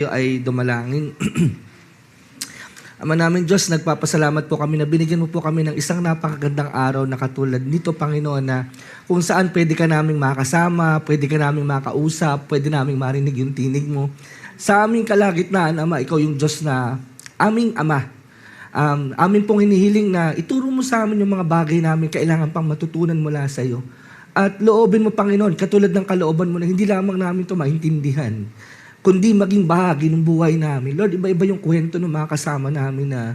Ay dumalangin. Ama namin Diyos, nagpapasalamat po kami na binigyan mo po kami ng isang napakagandang araw na katulad nito, Panginoon, na kung saan pwede ka naming makasama, pwede ka naming makausap, pwede naming marinig yung tinig mo. Sa aming kalagitnaan, Ama, ikaw yung Diyos na aming Ama. Amin pong hinihiling na ituro mo sa amin yung mga bagay namin kailangan pang matutunan mula sa iyo. At loobin mo, Panginoon, katulad ng kalooban mo na hindi lamang namin ito maintindihan, kundi maging bahagi ng buhay namin. Lord, iba-iba yung kwento ng mga kasama namin na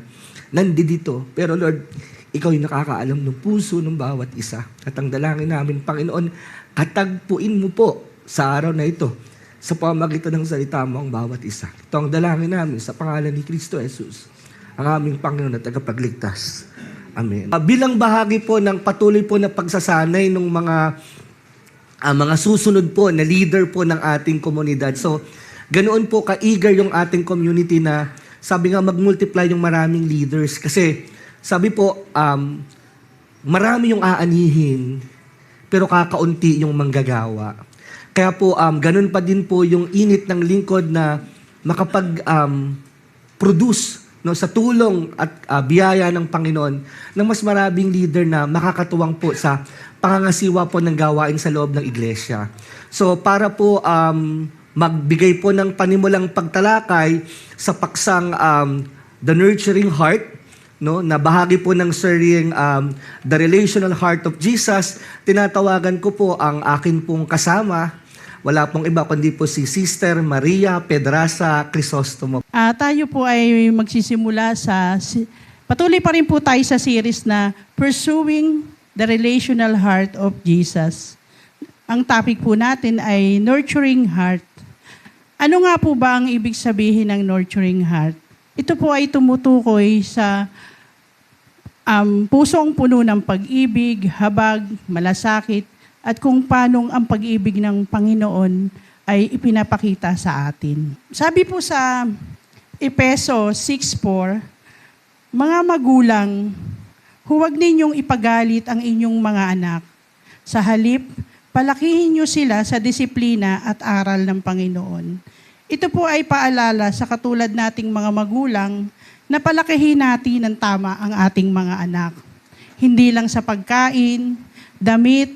nandito. Pero Lord, ikaw yung nakakaalam ng puso ng bawat isa. At ang dalangin namin, Panginoon, katagpuin mo po sa araw na ito sa pamagitan ng salita mo ang bawat isa. Ito ang dalangin namin sa pangalan ni Kristo Jesus, ang aming Panginoon at tagapagligtas. Amen. Bilang bahagi po ng patuloy po na pagsasanay ng mga susunod po na leader po ng ating komunidad. So, ganoon po ka-eager yung ating community na sabi nga mag-multiply yung maraming leaders. Kasi sabi po, marami yung aanihin, pero kakaunti yung manggagawa. Kaya po, ganun pa din po yung init ng lingkod na makapag-produce sa tulong at biyaya ng Panginoon ng mas maraming leader na makakatuwang po sa pangangasiwa po ng gawain sa loob ng iglesia. So para po magbigay po ng panimulang pagtalakay sa paksang The Nurturing Heart, na bahagi po ng series The Relational Heart of Jesus. Tinatawagan ko po ang akin pong kasama. Wala pong iba kundi po si Sister Maria Pedraza Crisostomo. Tayo po ay magsisimula patuloy pa rin po tayo sa series na Pursuing the Relational Heart of Jesus. Ang topic po natin ay Nurturing Heart. Ano nga po ba ang ibig sabihin ng nurturing heart? Ito po ay tumutukoy sa pusong puno ng pag-ibig, habag, malasakit, at kung paano ang pag-ibig ng Panginoon ay ipinapakita sa atin. Sabi po sa Efeso 6:4, mga magulang, huwag ninyong ipagalit ang inyong mga anak. Sa halip, palakihin niyo sila sa disiplina at aral ng Panginoon. Ito po ay paalala sa katulad nating mga magulang na palakihin natin ng tama ang ating mga anak. Hindi lang sa pagkain, damit,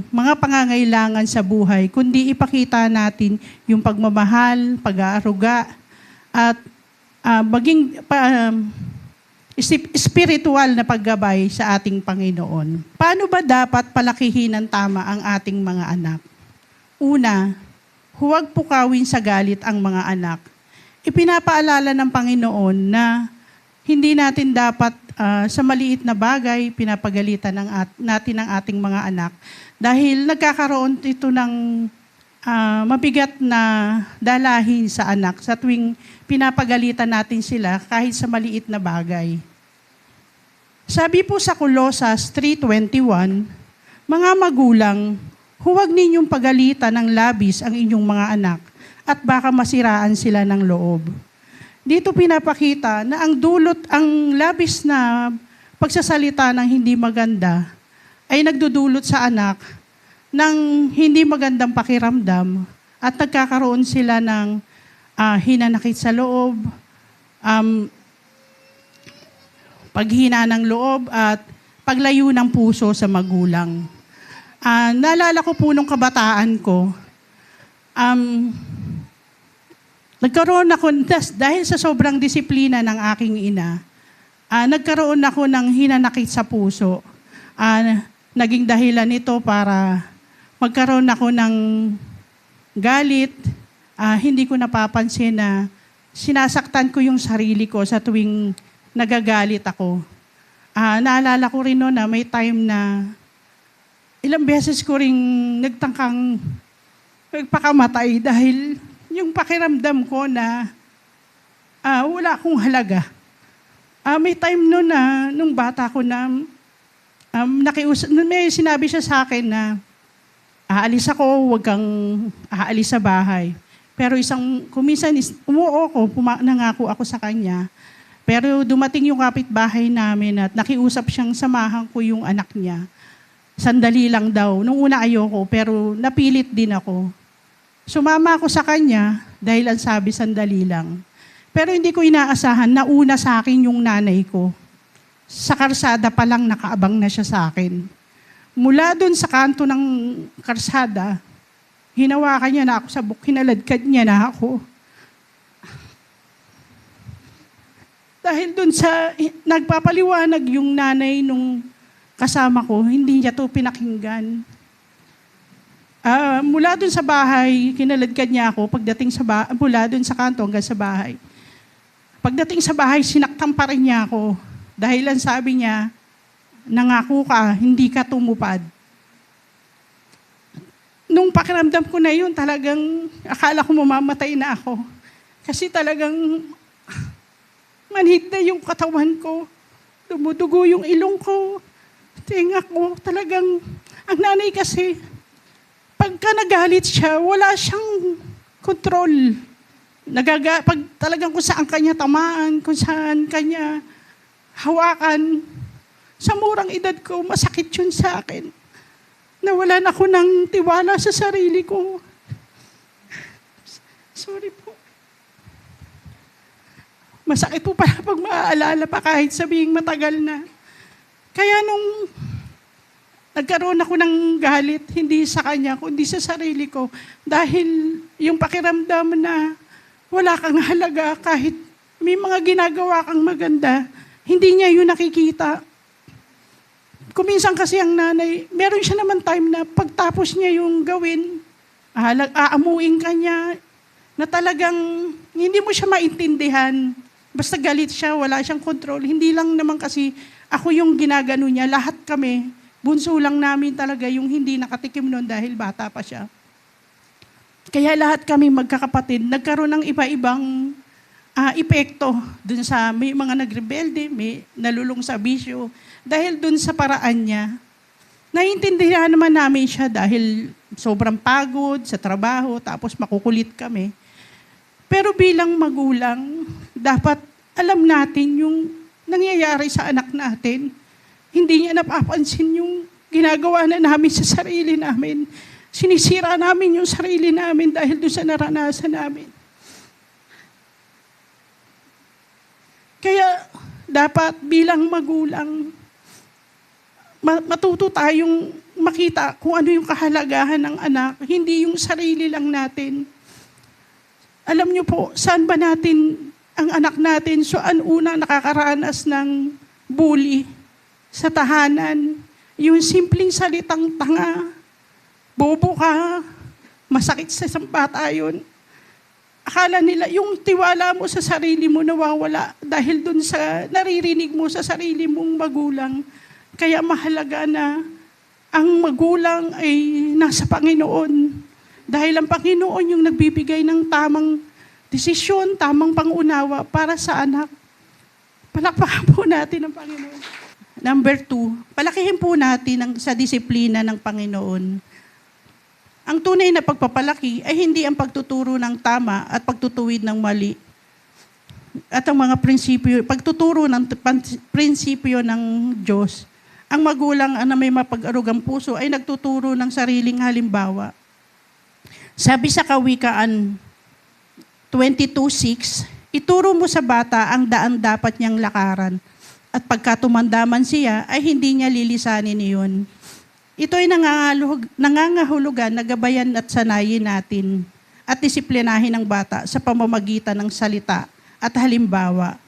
mga pangangailangan sa buhay, kundi ipakita natin yung pagmamahal, pag-aaruga, at maging spiritual na paggabay sa ating Panginoon. Paano ba dapat palakihin ng tama ang ating mga anak? Una, huwag pukawin sa galit ang mga anak. Ipinapaalala ng Panginoon na hindi natin dapat sa maliit na bagay pinapagalitan natin ang ating mga anak dahil nagkakaroon ito ng mabigat na dalahin sa anak sa tuwing pinapagalitan natin sila kahit sa maliit na bagay. Sabi po sa Colossus 3:21, mga magulang, huwag ninyong pagalitan ng labis ang inyong mga anak at baka masiraan sila ng loob. Dito pinapakita na ang labis na pagsasalita ng hindi maganda ay nagdudulot sa anak ng hindi magandang pakiramdam at nagkakaroon sila ng hinanakit sa loob, paghina ng loob at paglayo ng puso sa magulang. Naalala ko po nung kabataan ko, nagkaroon ako, dahil sa sobrang disiplina ng aking ina, nagkaroon ako ng hinanakit sa puso. Naging dahilan nito para magkaroon ako ng galit. Hindi ko napapansin na sinasaktan ko yung sarili ko sa tuwing nagagalit ako. Naalala ko rin noon na may time na ilang beses ko rin nagtangkang magpakamatay dahil yung pakiramdam ko na wala akong halaga. May time noon na, nung bata ko na, may sinabi siya sa akin na, aalis ako, huwag kang aalis sa bahay. Pero kuminsan, nangako ako sa kanya. Pero dumating yung kapitbahay namin at nakiusap siyang samahan ko yung anak niya. Sandali lang daw. Nung una ayoko, pero napilit din ako. Sumama ako sa kanya, Dahil ang sabi, sandali lang. Pero hindi ko inaasahan na una sa akin yung nanay ko. Sa karsada pa lang nakaabang na siya sa akin. Mula doon sa kanto ng karsada, hinawakan niya na ako sa buk, hinaladkad niya na ako. Dahil doon sa nagpapaliwanag yung nanay nung kasama ko, hindi niya to pinakinggan. Mula doon sa bahay, kinaladkad niya ako pagdating sa mula doon sa kanto hanggang sa bahay. Pagdating sa bahay, sinaktan pa rin niya ako. Dahil ang sabi niya, nangako ka, hindi ka tumupad. Nung pakiramdam ko na yun, talagang akala ko mamamatay na ako. Kasi talagang manhid na yung katawan ko. Dumudugo yung ilong ko. Tinga ko, talagang, ang nanay kasi, pagka nagalit siya, wala siyang control. Pag talagang kung saan kanya tamaan, kung saan kanya hawakan, sa murang edad ko, masakit yun sa akin. Nawalan ako ng tiwala sa sarili ko. Sorry po. Masakit po pala pag maaalala pa kahit sabihing matagal na. Kaya nung nagkaroon ako ng galit, hindi sa kanya, kundi sa sarili ko. Dahil yung pakiramdam na wala kang halaga kahit may mga ginagawa kang maganda, hindi niya yun nakikita. Kuminsan kasi ang nanay, meron siya naman time na pagtapos niya yung gawin, aamuin ka niya, na talagang hindi mo siya maintindihan. Basta galit siya, wala siyang control. Hindi lang naman kasi ako yung ginagano niya, lahat kami, bunso lang namin talaga yung hindi nakatikim noon dahil bata pa siya. Kaya lahat kami magkakapatid, nagkaroon ng iba-ibang epekto dun sa may mga nagrebelde, may nalulung sa bisyo. Dahil dun sa paraan niya, naiintindihan naman namin siya dahil sobrang pagod sa trabaho, tapos makukulit kami. Pero bilang magulang, dapat alam natin yung nangyayari sa anak natin. Hindi niya napapansin yung ginagawa na namin sa sarili namin. Sinisira namin yung sarili namin dahil doon sa naranasan namin. Kaya dapat bilang magulang, matuto tayong makita kung ano yung kahalagahan ng anak, hindi yung sarili lang natin. Alam niyo po, saan ba natin, ang anak natin, saan unang nakakaranas ng bully? Sa tahanan, yung simpleng salitang tanga, bobo ka, masakit sa isang bata yun. Akala nila, yung tiwala mo sa sarili mo nawawala dahil dun sa naririnig mo sa sarili mong magulang. Kaya mahalaga na ang magulang ay nasa Panginoon. Dahil ang Panginoon yung nagbibigay ng tamang desisyon, tamang pangunawa para sa anak. Palakpakan po natin ang Panginoon. Number 2, palakihin po natin sa disiplina ng Panginoon. Ang tunay na pagpapalaki ay hindi ang pagtuturo ng tama at pagtutuwid ng mali. At ang mga prinsipyo, pagtuturo ng prinsipyo ng Diyos. Ang magulang na may mapag-arugang puso ay nagtuturo ng sariling halimbawa. Sabi sa Kawikaan 22:6, ituro mo sa bata ang daan dapat niyang lakaran. At pagka tumandaman siya, ay hindi niya lilisanin iyon. Ito ay nangangahulugan na gabayan at sanayin natin at disiplinahin ng bata sa pamamagitan ng salita at halimbawa.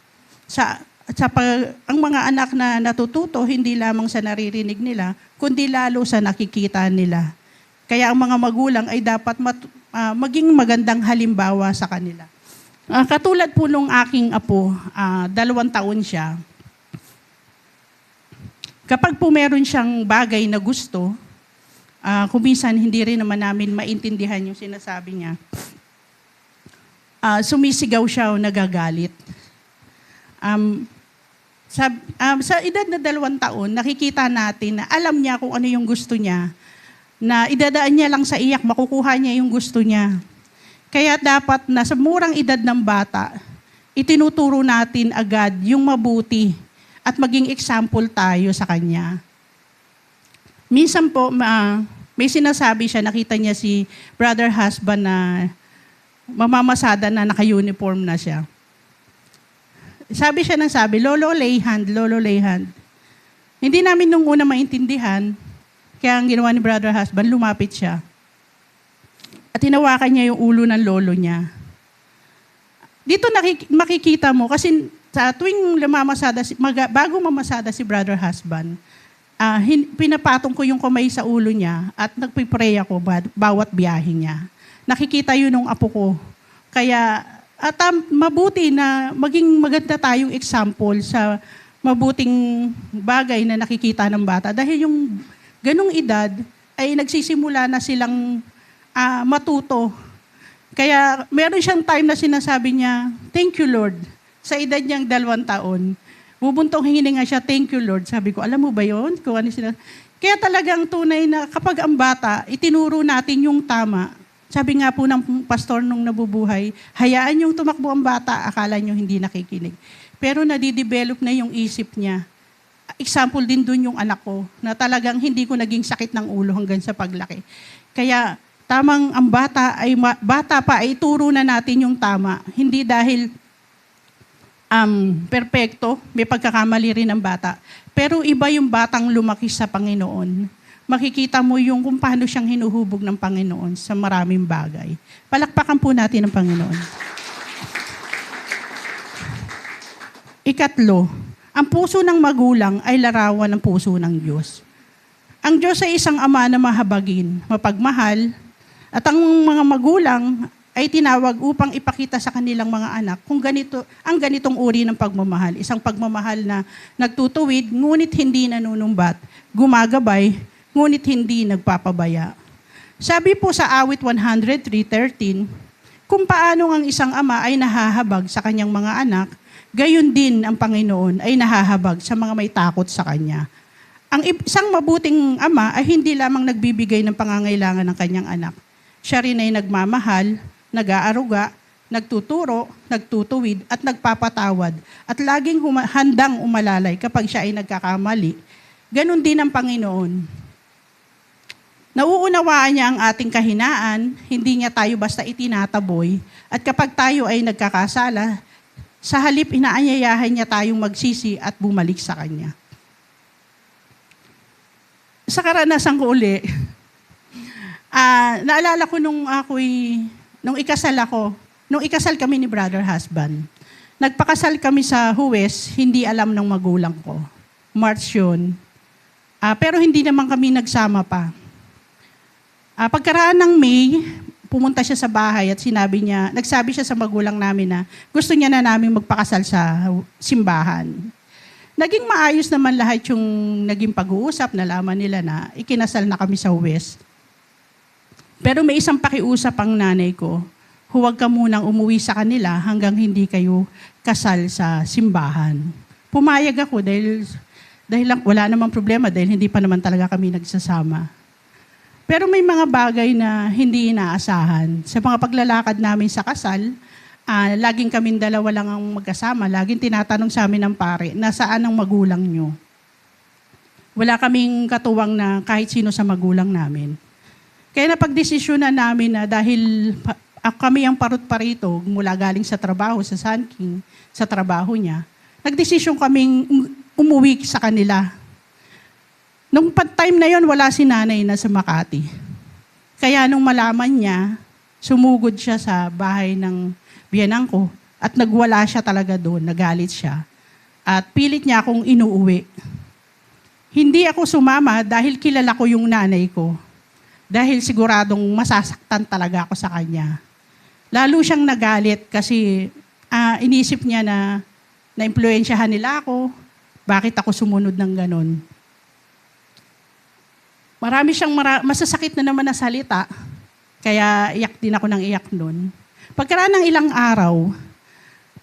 Ang mga anak na natututo, hindi lamang sa naririnig nila, kundi lalo sa nakikita nila. Kaya ang mga magulang ay dapat maging magandang halimbawa sa kanila. Katulad po nung aking apo, 2 taon siya. Kapag po meron siyang bagay na gusto, kuminsan hindi rin naman namin maintindihan yung sinasabi niya. Sumisigaw siya o nagagalit. Sa edad na 2 taon, nakikita natin na alam niya kung ano yung gusto niya, na idadaan niya lang sa iyak, makukuha niya yung gusto niya. Kaya dapat na sa murang edad ng bata, itinuturo natin agad yung mabuti at maging example tayo sa kanya. Minsan po, may sinasabi siya, nakita niya si brother husband na mamamasada na naka-uniform na siya. Sabi siya ng sabi, Lolo, lay hand, Lolo, lay hand. Hindi namin nung una maintindihan, kaya ang ginawa ni brother husband, lumapit siya. At hinawakan niya yung ulo ng lolo niya. Dito makikita mo, kasi sa tuwing bago mamasada si brother husband, pinapatong ko yung kamay sa ulo niya at nagpipray ako bawat biyahe niya. Nakikita yun ng apo ko. Kaya, mabuti na maging maganda tayong example sa mabuting bagay na nakikita ng bata. Dahil yung ganong edad ay nagsisimula na silang matuto. Kaya meron siyang time na sinasabi niya, thank you Lord. Sa edad niyang 2 taon, bubuntong hininga siya, thank you Lord. Sabi ko, alam mo ba yun? Kaya talagang tunay na kapag ang bata, itinuro natin yung tama. Sabi nga po ng pastor nung nabubuhay, hayaan yung tumakbo ang bata, akala nyo hindi nakikinig. Pero nadidevelop na yung isip niya. Example din dun yung anak ko, na talagang hindi ko naging sakit ng ulo hanggang sa paglaki. Kaya tamang ang bata pa ay ituro na natin yung tama. Hindi dahil perpekto, may pagkakamali rin ang bata. Pero iba yung batang lumaki sa Panginoon. Makikita mo yung kung paano siyang hinuhubog ng Panginoon sa maraming bagay. Palakpakan po natin ang Panginoon. Ikatlo, ang puso ng magulang ay larawan ng puso ng Diyos. Ang Diyos ay isang ama na mahabagin, mapagmahal, at ang mga magulang ay tinawag upang ipakita sa kanilang mga anak kung ang ganitong uri ng pagmamahal. Isang pagmamahal na nagtutuwid, ngunit hindi nanunumbat, gumagabay, ngunit hindi nagpapabaya. Sabi po sa awit 103:13, kung paano ang isang ama ay nahahabag sa kanyang mga anak, gayon din ang Panginoon ay nahahabag sa mga may takot sa Kanya. Ang isang mabuting ama ay hindi lamang nagbibigay ng pangangailangan ng kanyang anak. Siya rin ay nagmamahal, nag-aaruga, nagtuturo, nagtutuwid, at nagpapatawad, at laging handang umalalay kapag siya ay nagkakamali. Ganon din ang Panginoon. Nauunawaan niya ang ating kahinaan, hindi niya tayo basta itinataboy, at kapag tayo ay nagkakasala, sa halip inaanyayahan niya tayong magsisi at bumalik sa Kanya. Sa karanasan ko uli, naalala ko nung ikasal kami ni brother husband. Nagpakasal kami sa Huwes, hindi alam ng magulang ko. March yun. Pero hindi naman kami nagsama pa. Pagkaraan ng May, pumunta siya sa bahay at nagsabi siya sa magulang namin na gusto niya na namin magpakasal sa simbahan. Naging maayos naman lahat yung naging pag-uusap, nalaman nila na ikinasal na kami sa Huwes. Pero may isang pakiusap ang nanay ko, huwag ka munang umuwi sa kanila hanggang hindi kayo kasal sa simbahan. Pumayag ako dahil wala namang problema dahil hindi pa naman talaga kami nagsasama. Pero may mga bagay na hindi inaasahan. Sa mga paglalakad namin sa kasal, laging kaming dalawa lang ang magkasama. Laging tinatanong sa amin ng pare, nasaan ang magulang nyo? Wala kaming katuwang na kahit sino sa magulang namin. Kaya napagdesisyonan namin na dahil kami ang parut-parito mula galing sa trabaho, sa Sun King, sa trabaho niya, nagdesisyon kaming umuwi sa kanila. Nung time na yon wala si nanay na sa Makati. Kaya nung malaman niya, sumugod siya sa bahay ng biyanang ko at nagwala siya talaga doon, nagalit siya. At pilit niya akong inuuwi. Hindi ako sumama dahil kilala ko yung nanay ko. Dahil siguradong masasaktan talaga ako sa kanya. Lalo siyang nagalit kasi inisip niya na na-impluensyahan nila ako, bakit ako sumunod ng ganon. Marami siyang masasakit na naman na salita, kaya iyak din ako ng iyak noon. Pagkaraan ng ilang araw,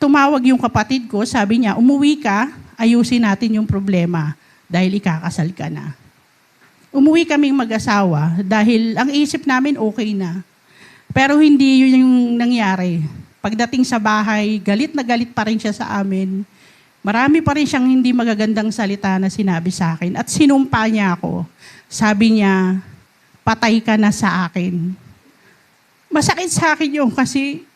tumawag yung kapatid ko, sabi niya, umuwi ka, ayusin natin yung problema dahil ikakasal ka na. Umuwi kaming mag-asawa dahil ang isip namin okay na. Pero hindi yun yung nangyari. Pagdating sa bahay, galit na galit pa rin siya sa amin. Marami pa rin siyang hindi magagandang salita na sinabi sa akin at sinumpa niya ako. Sabi niya, patay ka na sa akin. Masakit sa akin yun kasi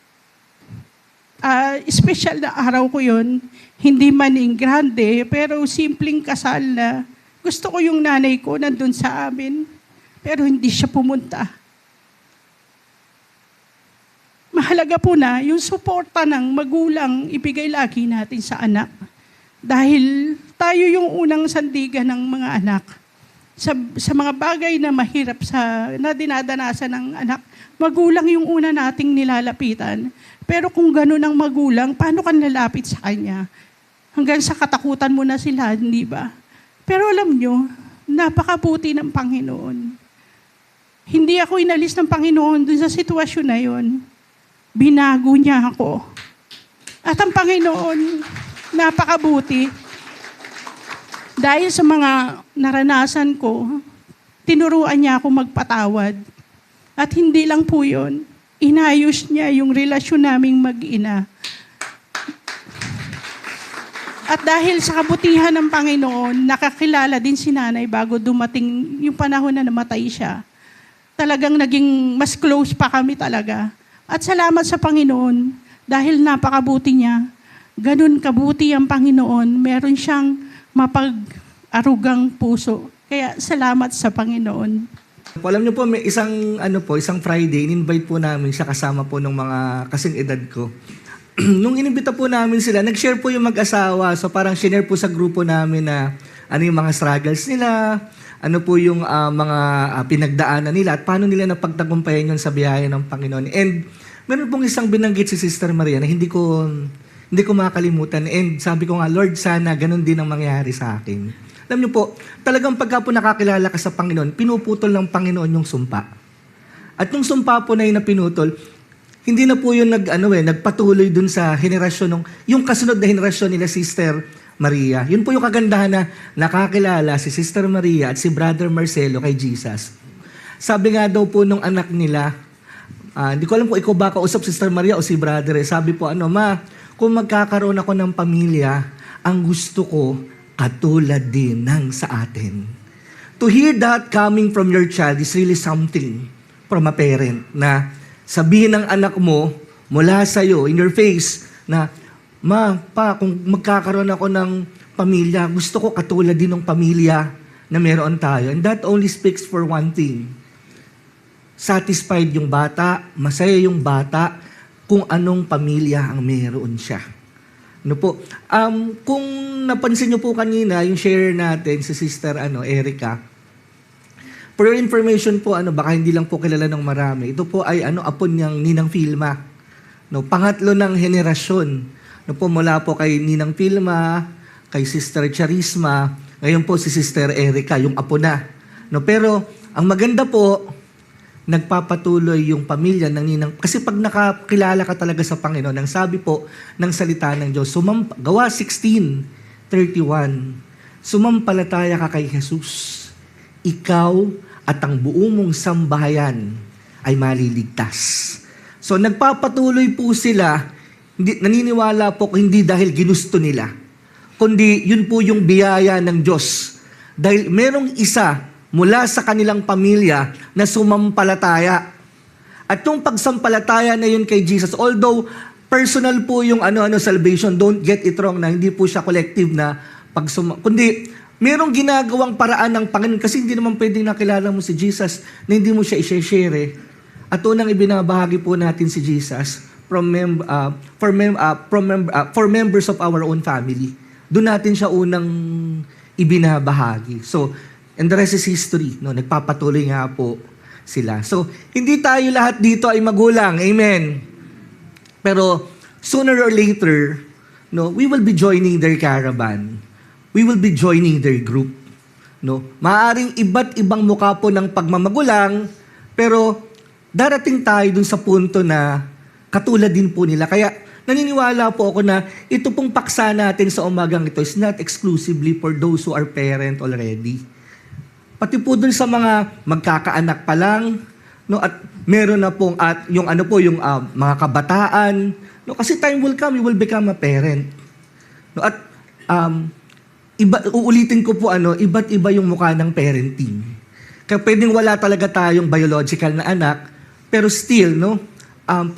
Special na araw ko yun. Hindi man in grande, pero simpleng kasal na gusto ko yung nanay ko nandun sa amin, pero hindi siya pumunta. Mahalaga po na yung suporta ng magulang ibigay lagi natin sa anak. Dahil tayo yung unang sandigan ng mga anak. Sa mga bagay na mahirap na dinadanasan ng anak, magulang yung una nating nilalapitan. Pero kung gano'n ang magulang, paano ka nalapit sa kanya? Hanggang sa katakutan mo na sila, hindi ba? Pero alam nyo, napakabuti ng Panginoon. Hindi ako inalis ng Panginoon dun sa sitwasyon na yon. Binago niya ako. At ang Panginoon, napakabuti. Dahil sa mga naranasan ko, tinuruan niya ako magpatawad. At hindi lang po yun, inayos niya yung relasyon naming mag-ina. At dahil sa kabutihan ng Panginoon, nakakilala din si nanay bago dumating yung panahon na namatay siya. Talagang naging mas close pa kami talaga. At salamat sa Panginoon dahil napakabuti niya. Ganun kabuti ang Panginoon. Meron siyang mapag-arugang puso. Kaya salamat sa Panginoon. Alam niyo po, may isang Friday, in-invite po namin siya kasama po ng mga kasing edad ko. Nung inimbita po namin sila, nag-share po yung mag-asawa. So parang share po sa grupo namin na ano yung mga struggles nila, ano po yung mga pinagdaanan nila at paano nila napagtagumpayan yun sa biyaya ng Panginoon. And meron pong isang binanggit si Sister Maria na hindi ko makalimutan. And sabi ko nga, Lord, sana ganun din ang mangyari sa akin. Alam niyo po, talagang pagka po nakakilala ka sa Panginoon, pinuputol ng Panginoon yung sumpa. At yung sumpa po na yun na pinutol, hindi na po yun nagpatuloy dun sa henerasyon yung kasunod na henerasyon nila Sister Maria. Yun po yung kagandahan na nakakilala si Sister Maria at si Brother Marcelo kay Jesus. Sabi nga daw po nung anak nila, hindi ko alam kung ikaw ba kausap Sister Maria o si Brother. Sabi po, Ma, kung magkakaroon ako ng pamilya, ang gusto ko katulad din ng sa atin. To hear that coming from your child is really something from a parent na sabihin ng anak mo mula sa'yo, in your face, na, Ma, Pa, kung magkakaroon ako ng pamilya, gusto ko katulad din ng pamilya na meron tayo. And that only speaks for one thing. Satisfied yung bata, masaya yung bata, kung anong pamilya ang meron siya. Ano po? Kung napansin niyo po kanina, yung share natin si Sister Erica, for your information po, baka hindi lang po kilala ng marami. Ito po ay apon niyang Ninang Filma. No, pangatlo ng henerasyon. No po, mula po kay Ninang Filma, kay Sister Charisma, ngayon po si Sister Erica, yung apo na. No, pero ang maganda po, nagpapatuloy yung pamilya ng Ninang. Kasi pag nakakilala ka talaga sa Panginoon, ang sabi po ng salita ng Diyos, Gawa 16:31, sumampalataya ka kay Jesus, ikaw at ang buong mong sambahayan ay maliligtas. So nagpapatuloy po sila, naniniwala po hindi dahil ginusto nila, kundi yun po yung biyaya ng Diyos. Dahil merong isa mula sa kanilang pamilya na sumampalataya. At yung pagsampalataya na yun kay Jesus, although personal po yung salvation, don't get it wrong na hindi po siya collective na kundi merong ginagawang paraan ng Panginoon kasi hindi naman pwedeng nakilala mo si Jesus na hindi mo siya i-share. At unang ibinabahagi po natin si Jesus for members of our own family. Doon natin siya unang ibinabahagi. So, and the rest is history. No? Nagpapatuloy nga po sila. So, hindi tayo lahat dito ay magulang. Amen. Pero, sooner or later, we will be joining their caravan. We will be joining their group. No? Maaring iba't ibang mukha po ng pagmamagulang, pero darating tayo dun sa punto na katulad din po nila. Kaya, naniniwala po ako na ito pong paksa natin sa umagang ito is not exclusively for those who are parent already. Pati po dun sa mga magkakaanak pa lang, at meron na pong yung mga kabataan, kasi time will come, you will become a parent. At uulitin ko po iba't iba yung mukha ng parenting. Kaya pwedeng wala talaga tayong biological na anak, pero still,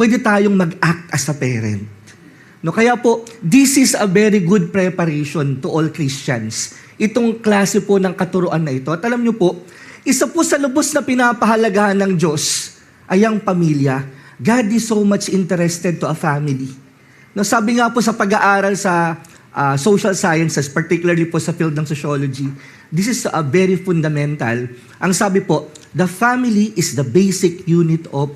pwede tayong mag-act as a parent. No, kaya po, this is a very good preparation to all Christians. Itong klase po ng katuruan na ito. At alam niyo po, isa po sa lubos na pinapahalagahan ng Diyos ay ang pamilya. God is so much interested to a family. No, sabi nga po sa pag-aaral sa social sciences, particularly po sa field ng sociology, this is a very fundamental. Ang sabi po, the family is the basic unit of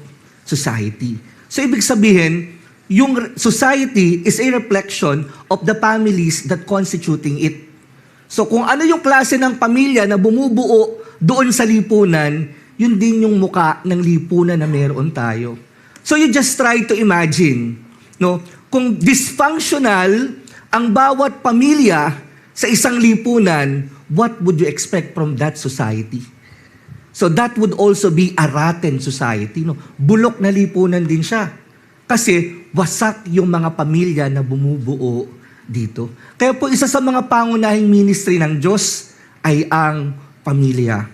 society. So ibig sabihin, yung society is a reflection of the families that constituting it. So kung ano yung klase ng pamilya na bumubuo doon sa lipunan, yun din yung muka ng lipunan na meron tayo. So you just try to imagine, no, kung dysfunctional ang bawat pamilya sa isang lipunan, what would you expect from that society? So that would also be a rotten society. No? Bulok na lipunan din siya. Kasi wasak yung mga pamilya na bumubuo dito. Kaya po isa sa mga pangunahing ministry ng Diyos ay ang pamilya.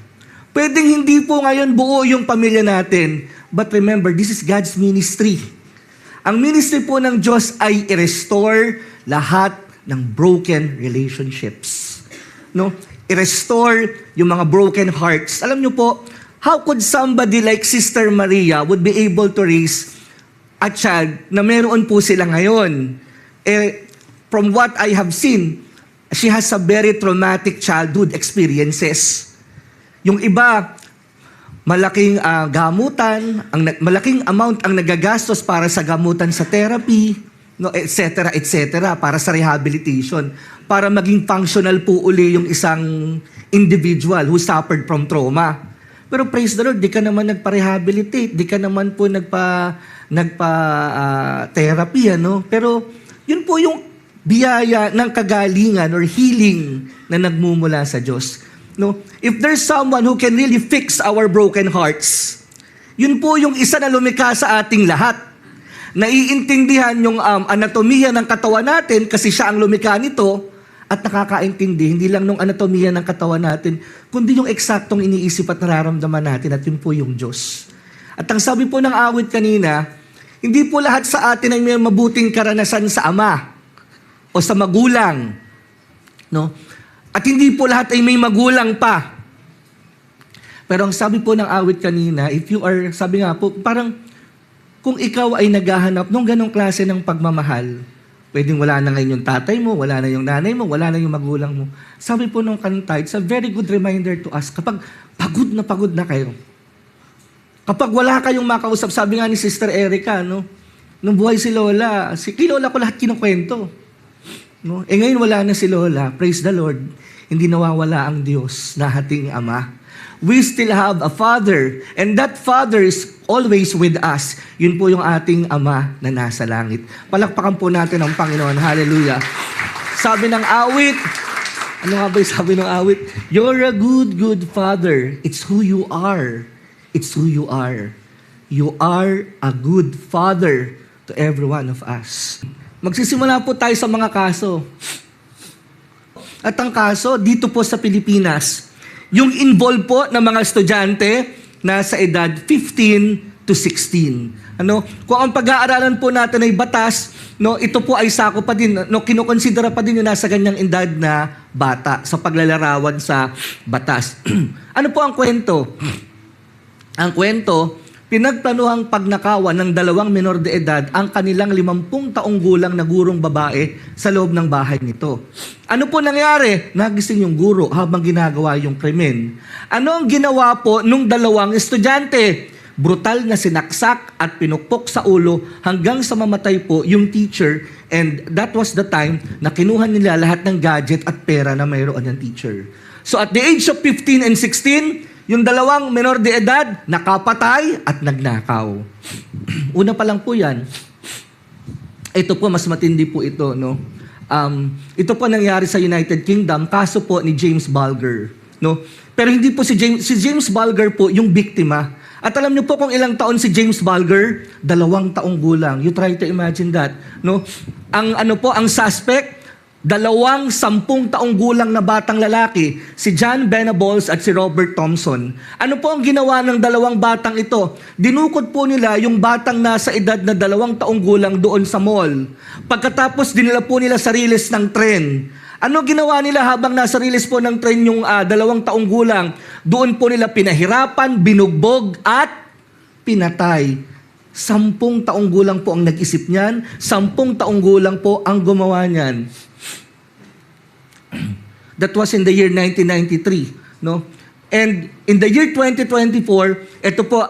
Pwedeng hindi po ngayon buo yung pamilya natin, but remember, this is God's ministry. Ang ministry po ng Diyos ay i-restore lahat ng broken relationships. No? I-restore yung mga broken hearts. Alam niyo po, how could somebody like Sister Maria would be able to raise a child na meron po sila ngayon? From what I have seen, she has a very traumatic childhood experiences. Yung iba, malaking gamutan, malaking amount ang nagagastos para sa gamutan sa therapy, no, etc., para sa rehabilitation, para maging functional po uli yung isang individual who suffered from trauma. Pero praise the Lord, di ka naman nagpa-rehabilitate, di ka naman po nagpa-therapy, ano? Pero yun po yung biyaya ng kagalingan or healing na nagmumula sa Diyos. No? If there's someone who can really fix our broken hearts, yun po yung isa na lumikha sa ating lahat. Naiintindihan yung anatomiya ng katawan natin kasi siya ang lumikha nito at nakakaintindi, hindi lang nung anatomiya ng katawan natin, kundi yung eksaktong iniisip at nararamdaman natin at yun po yung Diyos. At ang sabi po ng awit kanina, hindi po lahat sa atin ay may mabuting karanasan sa ama o sa magulang. No? At hindi po lahat ay may magulang pa. Pero ang sabi po ng awit kanina, if you are, sabi nga po, parang kung ikaw ay naghahanap ng ganong klase ng pagmamahal, pwedeng wala na ngayon yung tatay mo, wala na yung nanay mo, wala na yung magulang mo. Sabi po nung kanta, it's a very good reminder to us, kapag pagod na kayo, kapag wala kayong makausap, sabi nga ni Sister Erica, no? Nung buhay si Lola, kay Lola ko lahat kinukwento. No? Ngayon wala na si Lola, praise the Lord, hindi nawawala ang Diyos na ating Ama. We still have a Father, and that Father is always with us. Yun po yung ating Ama na nasa langit. Palakpakan po natin ang Panginoon. Hallelujah. Sabi ng awit, ano nga ba yung sabi ng awit? You're a good, good Father. It's who you are. It's who you are. You are a good Father to every one of us. Magsisimula po tayo sa mga kaso. At ang kaso, dito po sa Pilipinas, yung involved po ng mga estudyante nasa edad 15 to 16. Ano? Kung ang pag-aaralan po natin ay batas, no, ito po ay sako pa din, no, kinukonsidera pa din yung nasa ganyang edad na bata sa paglalarawan sa batas. Ano po ang kwento? Ang kwento, pinagplanuhang pagnakawan ng 2 menor de edad ang kanilang 50 taong gulang na gurong babae sa loob ng bahay nito. Ano po nangyari? Nagising yung guro habang ginagawa yung krimen. Ano ang ginawa po nung 2 estudyante? Brutal na sinaksak at pinukpok sa ulo hanggang sa mamatay po yung teacher, and that was the time na kinuha nila lahat ng gadget at pera na mayroon ng teacher. So at the age of 15 and 16, yung 2 menor de edad, nakapatay at nagnakaw. Una pa lang po yan. Ito po, mas matindi po ito, no? Ito po nangyari sa United Kingdom, kaso po ni James Bulger, no? Pero hindi po si James Bulger po yung biktima. At alam niyo po kung ilang taon si James Bulger? 2 taong gulang. You try to imagine that, no? Ang suspect, dalawang 10 taong gulang na batang lalaki, si John Venables at si Robert Thompson. Ano po ang ginawa ng dalawang batang ito? Dinukot po nila yung batang nasa edad na 2 taong gulang doon sa mall. Pagkatapos dinala po nila sa riles ng tren. Ano ginawa nila habang nasa riles po ng tren yung 2 taong gulang? Doon po nila pinahirapan, binugbog at pinatay. 10 taong gulang po ang nag-isip niyan, 10 taong gulang po ang gumawa niyan. That was in the year 1993, no? And in the year 2024, ito po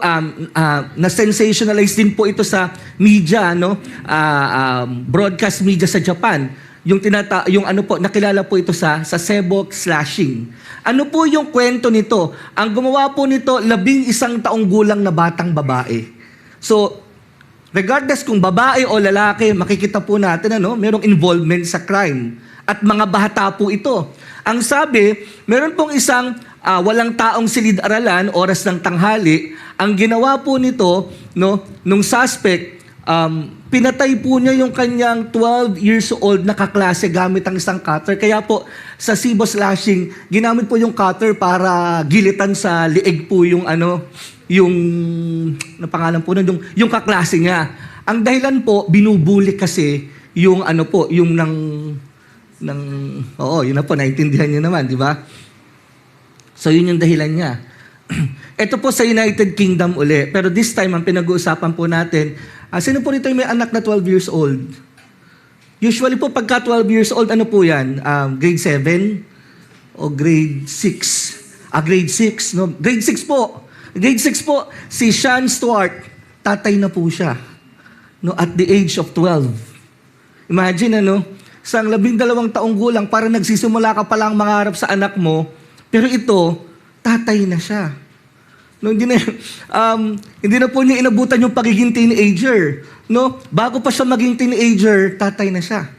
na-sensationalize din po ito sa media, no? Broadcast media sa Japan. Yung nakilala po ito sa Seibok slashing. Ano po yung kwento nito? Ang gumawa po nito, 11 taong gulang na batang babae. So, regardless kung babae o lalaki, makikita po natin merong involvement sa crime. At mga bata po ito. Ang sabi, meron pong isang walang taong silid-aralan, oras ng tanghali. Ang ginawa po nito, nung suspect, pinatay po niya yung kanyang 12 years old na kaklase gamit ang isang cutter. Kaya po, sa Seibok slashing, ginamit po yung cutter para gilitan sa lieg po yung pangalan po yung kaklase niya. Ang dahilan po, binubuli kasi yung yun na po, naintindihan niyo naman, di ba? So, yun yung dahilan niya. Ito po sa United Kingdom uli. Pero this time, ang pinag-uusapan po natin, sino po rito yung may anak na 12 years old? Usually po, pagka 12 years old, ano po yan? Grade 7 o grade 6? Grade 6, no? Grade 6 po. Grade 6 po, si Sean Stewart, tatay na po siya. No, at the age of 12. Imagine, sa 12 taong gulang, parang nagsisimula ka palang mangarap sa anak mo, pero ito, tatay na siya. No, hindi na po niya inabutan yung pagiging teenager. No? Bago pa siya maging teenager, tatay na siya.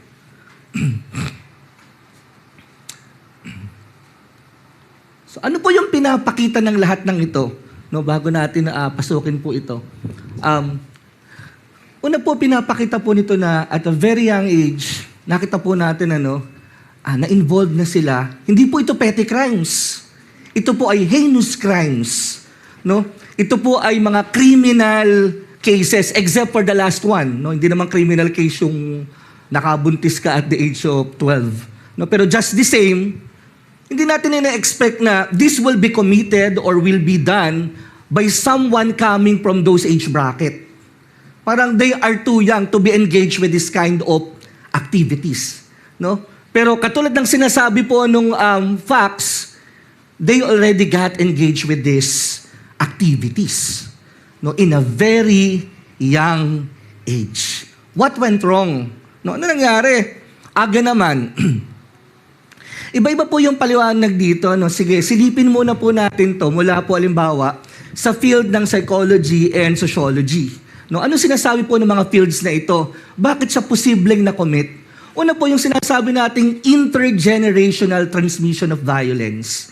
So, ano po yung pinapakita ng lahat ng ito? No, bago natin pasukin po ito. Una po, pinapakita po nito na at a very young age, nakita po natin na-involved na sila. Hindi po ito petty crimes. Ito po ay heinous crimes. No? Ito po ay mga criminal cases except for the last one. No? Hindi naman criminal case yung nakabuntis ka at the age of 12. No? Pero just the same, hindi natin ina-expect na this will be committed or will be done by someone coming from those age bracket. Parang they are too young to be engaged with this kind of activities. No? Pero katulad ng sinasabi po nung facts, they already got engaged with these activities. No? In a very young age. What went wrong? No? Ano nangyari? Aga naman. Iba-iba po yung paliwanag dito. No? Sige, silipin muna po natin to mula po halimbawa sa field ng psychology and sociology. No, ano sinasabi po ng mga fields na ito? Bakit siya posibleng na-commit? Una po yung sinasabi nating intergenerational transmission of violence.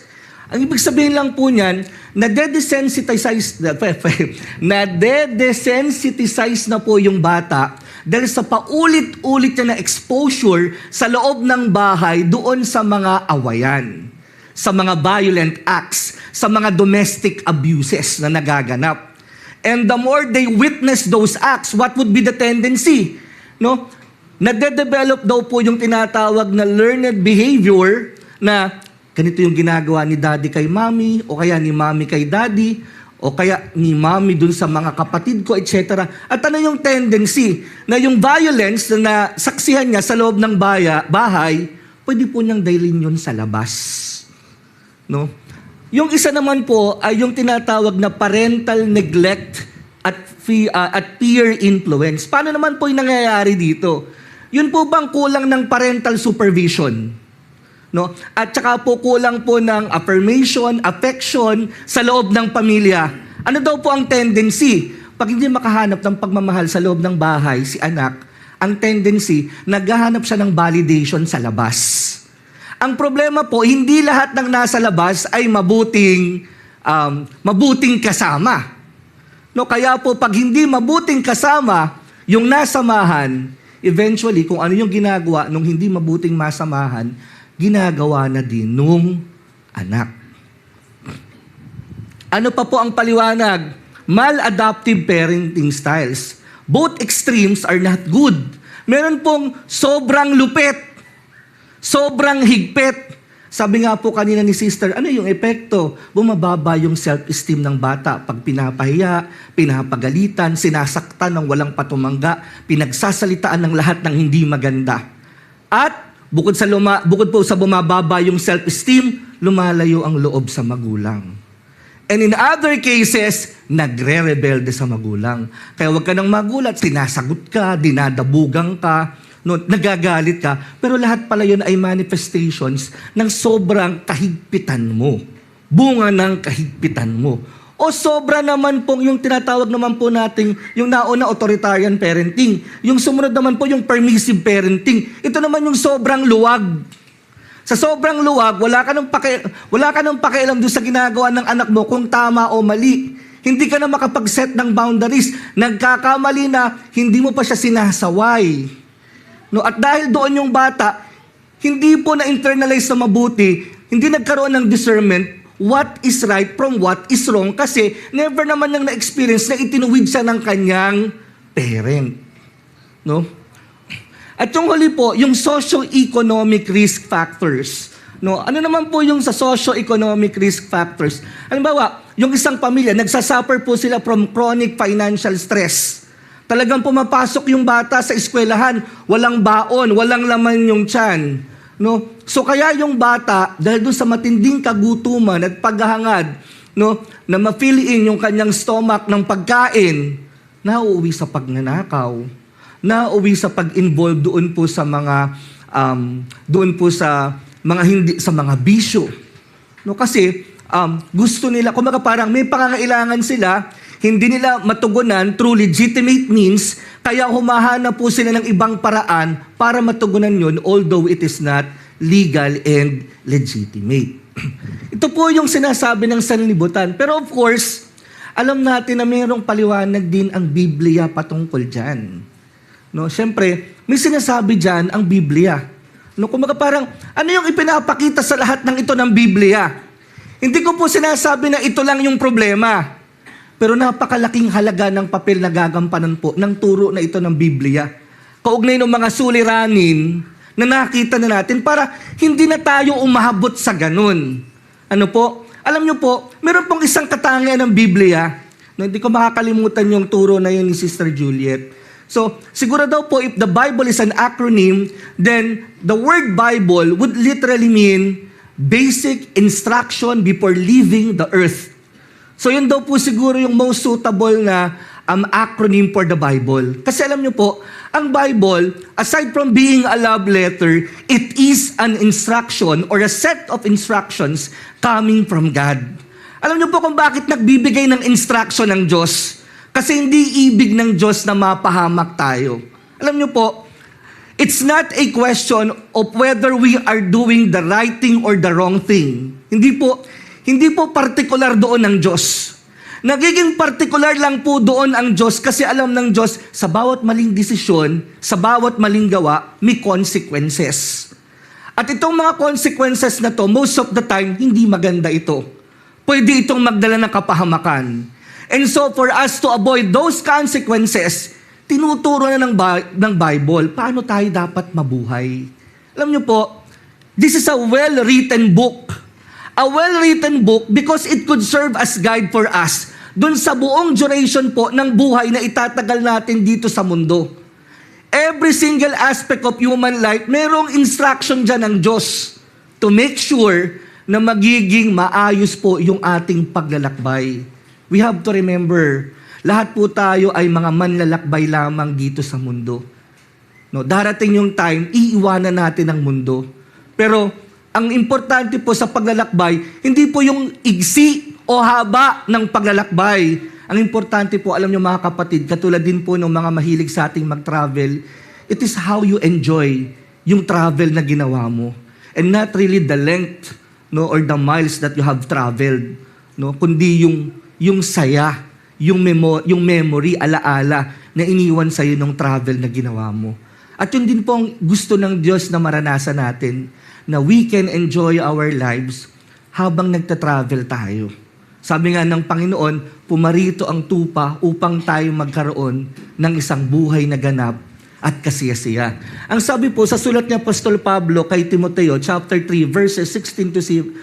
Ang ibig sabihin lang po niyan, na-desensitize na po yung bata dahil sa paulit-ulit na exposure sa loob ng bahay doon sa mga awayan, sa mga violent acts, sa mga domestic abuses na nagaganap. And the more they witness those acts, what would be the tendency? No? Nade-develop daw po yung tinatawag na learned behavior na ganito yung ginagawa ni daddy kay mommy, o kaya ni mommy kay daddy, o kaya ni mommy dun sa mga kapatid ko, etc. At ano yung tendency? Na yung violence na saksihan niya sa loob ng bahay, pwede po niyang dailin yun sa labas. No? Yung isa naman po ay yung tinatawag na parental neglect at peer influence. Paano naman po yung nangyayari dito? Yun po bang kulang ng parental supervision? No? At saka po kulang po ng affirmation, affection sa loob ng pamilya. Ano daw po ang tendency? Pag hindi makahanap ng pagmamahal sa loob ng bahay, si anak, ang tendency, naghahanap siya ng validation sa labas. Ang problema po, hindi lahat ng nasa labas ay mabuting kasama. No, kaya po pag hindi mabuting kasama, yung nasamahan, eventually, kung ano yung ginagawa nung hindi mabuting masamahan, ginagawa na din nung anak. Ano pa po ang paliwanag? Maladaptive parenting styles. Both extremes are not good. Meron pong sobrang lupit, sobrang higpit. Sabi nga po kanina ni sister, ano yung epekto? Bumababa yung self-esteem ng bata pag pinapahiya, pinapagalitan, sinasaktan ng walang patumangga, pinagsasalitaan ng lahat ng hindi maganda. At bukod po sa bumababa yung self-esteem, lumalayo ang loob sa magulang. And in other cases, nagre-rebelde sa magulang. Kaya huwag ka nang magulat, sinasagot ka, dinadabugang ka, no, nagagalit ka. Pero lahat pala yun ay manifestations ng sobrang kahigpitan mo. Bunga ng kahigpitan mo. O sobra naman pong yung tinatawag naman po nating yung nauna authoritarian parenting. Yung sumunod naman po yung permissive parenting. Ito naman yung sobrang luwag. Sa sobrang luwag, wala ka nang pakialam doon sa ginagawa ng anak mo kung tama o mali. Hindi ka na makapag-set ng boundaries. Nagkakamali na hindi mo pa siya sinasaway. No, at dahil doon yung bata, hindi po na-internalize na mabuti, hindi nagkaroon ng discernment what is right from what is wrong kasi never naman niyang na-experience na itinuwid siya ng kanyang parent. No? At yung huli po, yung socio-economic risk factors. No, ano naman po yung sa socio-economic risk factors? Halimbawa, yung isang pamilya, nagsasuffer po sila from chronic financial stress. Talagang pumapasok yung bata sa eskwelahan, walang baon, walang laman yung tiyan. No? So kaya yung bata, dahil doon sa matinding kagutuman at paghahangad, no, na ma-fill in yung kanyang stomach ng pagkain, nauuwi sa pagnanakaw, nauuwi sa pag-involve doon po sa mga sa mga bisyo. No, kasi gusto nila, kumbaga parang may pangangailangan sila, hindi nila matugunan through legitimate means, kaya humahanap po sila ng ibang paraan para matugunan yun, although it is not legal and legitimate. Ito po yung sinasabi ng sanlibutan. Pero of course, alam natin na mayroong paliwanag din ang Biblia patungkol dyan. No, siyempre, may sinasabi dyan ang Biblia. No, kumbaga parang, ano yung ipinapakita sa lahat ng ito ng Biblia? Hindi ko po sinasabi na ito lang yung problema. Pero napakalaking halaga ng papel na gagampanan po ng turo na ito ng Biblia. Kaugnay ng mga suliranin na nakita na natin para hindi na tayo umahabot sa ganun. Ano po? Alam nyo po, meron pong isang katangian ng Biblia. No, hindi ko makakalimutan yung turo na yun ni Sister Juliet. So, siguro daw po, if the Bible is an acronym, then the word Bible would literally mean basic instruction before leaving the earth. So, yun daw po siguro yung most suitable na acronym for the Bible. Kasi alam nyo po, ang Bible, aside from being a love letter, it is an instruction or a set of instructions coming from God. Alam nyo po kung bakit nagbibigay ng instruction ng Diyos? Kasi hindi ibig ng Diyos na mapahamak tayo. Alam nyo po, it's not a question of whether we are doing the right thing or the wrong thing. Hindi po partikular doon ang Diyos. Nagiging partikular lang po doon ang Diyos kasi alam ng Diyos sa bawat maling desisyon, sa bawat maling gawa, may consequences. At itong mga consequences na to, most of the time, hindi maganda ito. Pwede itong magdala ng kapahamakan. And so for us to avoid those consequences, tinuturo na ng Bible, paano tayo dapat mabuhay. Alam niyo po, this is a well-written book. A well-written book because it could serve as guide for us dun sa buong duration po ng buhay na itatagal natin dito sa mundo. Every single aspect of human life, mayroong instruction dyan ng Diyos to make sure na magiging maayos po yung ating paglalakbay. We have to remember, lahat po tayo ay mga manlalakbay lamang dito sa mundo. No, darating yung time, iiwanan natin ang mundo. Pero ang importante po sa paglalakbay, hindi po yung igsi o haba ng paglalakbay. Ang importante po, alam nyo mga kapatid, katulad din po ng mga mahilig sa ating mag-travel, it is how you enjoy yung travel na ginawa mo. And not really the length, no, or the miles that you have traveled, no, kundi yung saya, yung memory, alaala na iniwan sa'yo ng travel na ginawa mo. At yun din po ang gusto ng Diyos na maranasan natin, na we can enjoy our lives habang nagta-travel tayo. Sabi nga ng Panginoon, pumarito ang tupa upang tayo magkaroon ng isang buhay na ganap at kasiyasiya. Ang sabi po sa sulat ni Apostol Pablo kay Timoteo, chapter 3, verses 16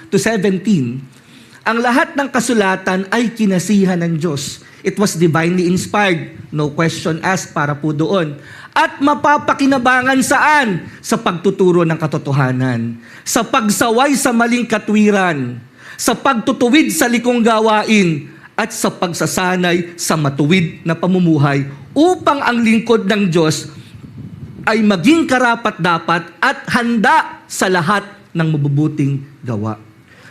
to 17, ang lahat ng kasulatan ay kinasihan ng Diyos. It was divinely inspired. No question asked para po doon. At mapapakinabangan saan? Sa pagtuturo ng katotohanan. Sa pagsaway sa maling katwiran. Sa pagtutuwid sa likong gawain. At sa pagsasanay sa matuwid na pamumuhay upang ang lingkod ng Diyos ay maging karapat-dapat at handa sa lahat ng mabubuting gawa.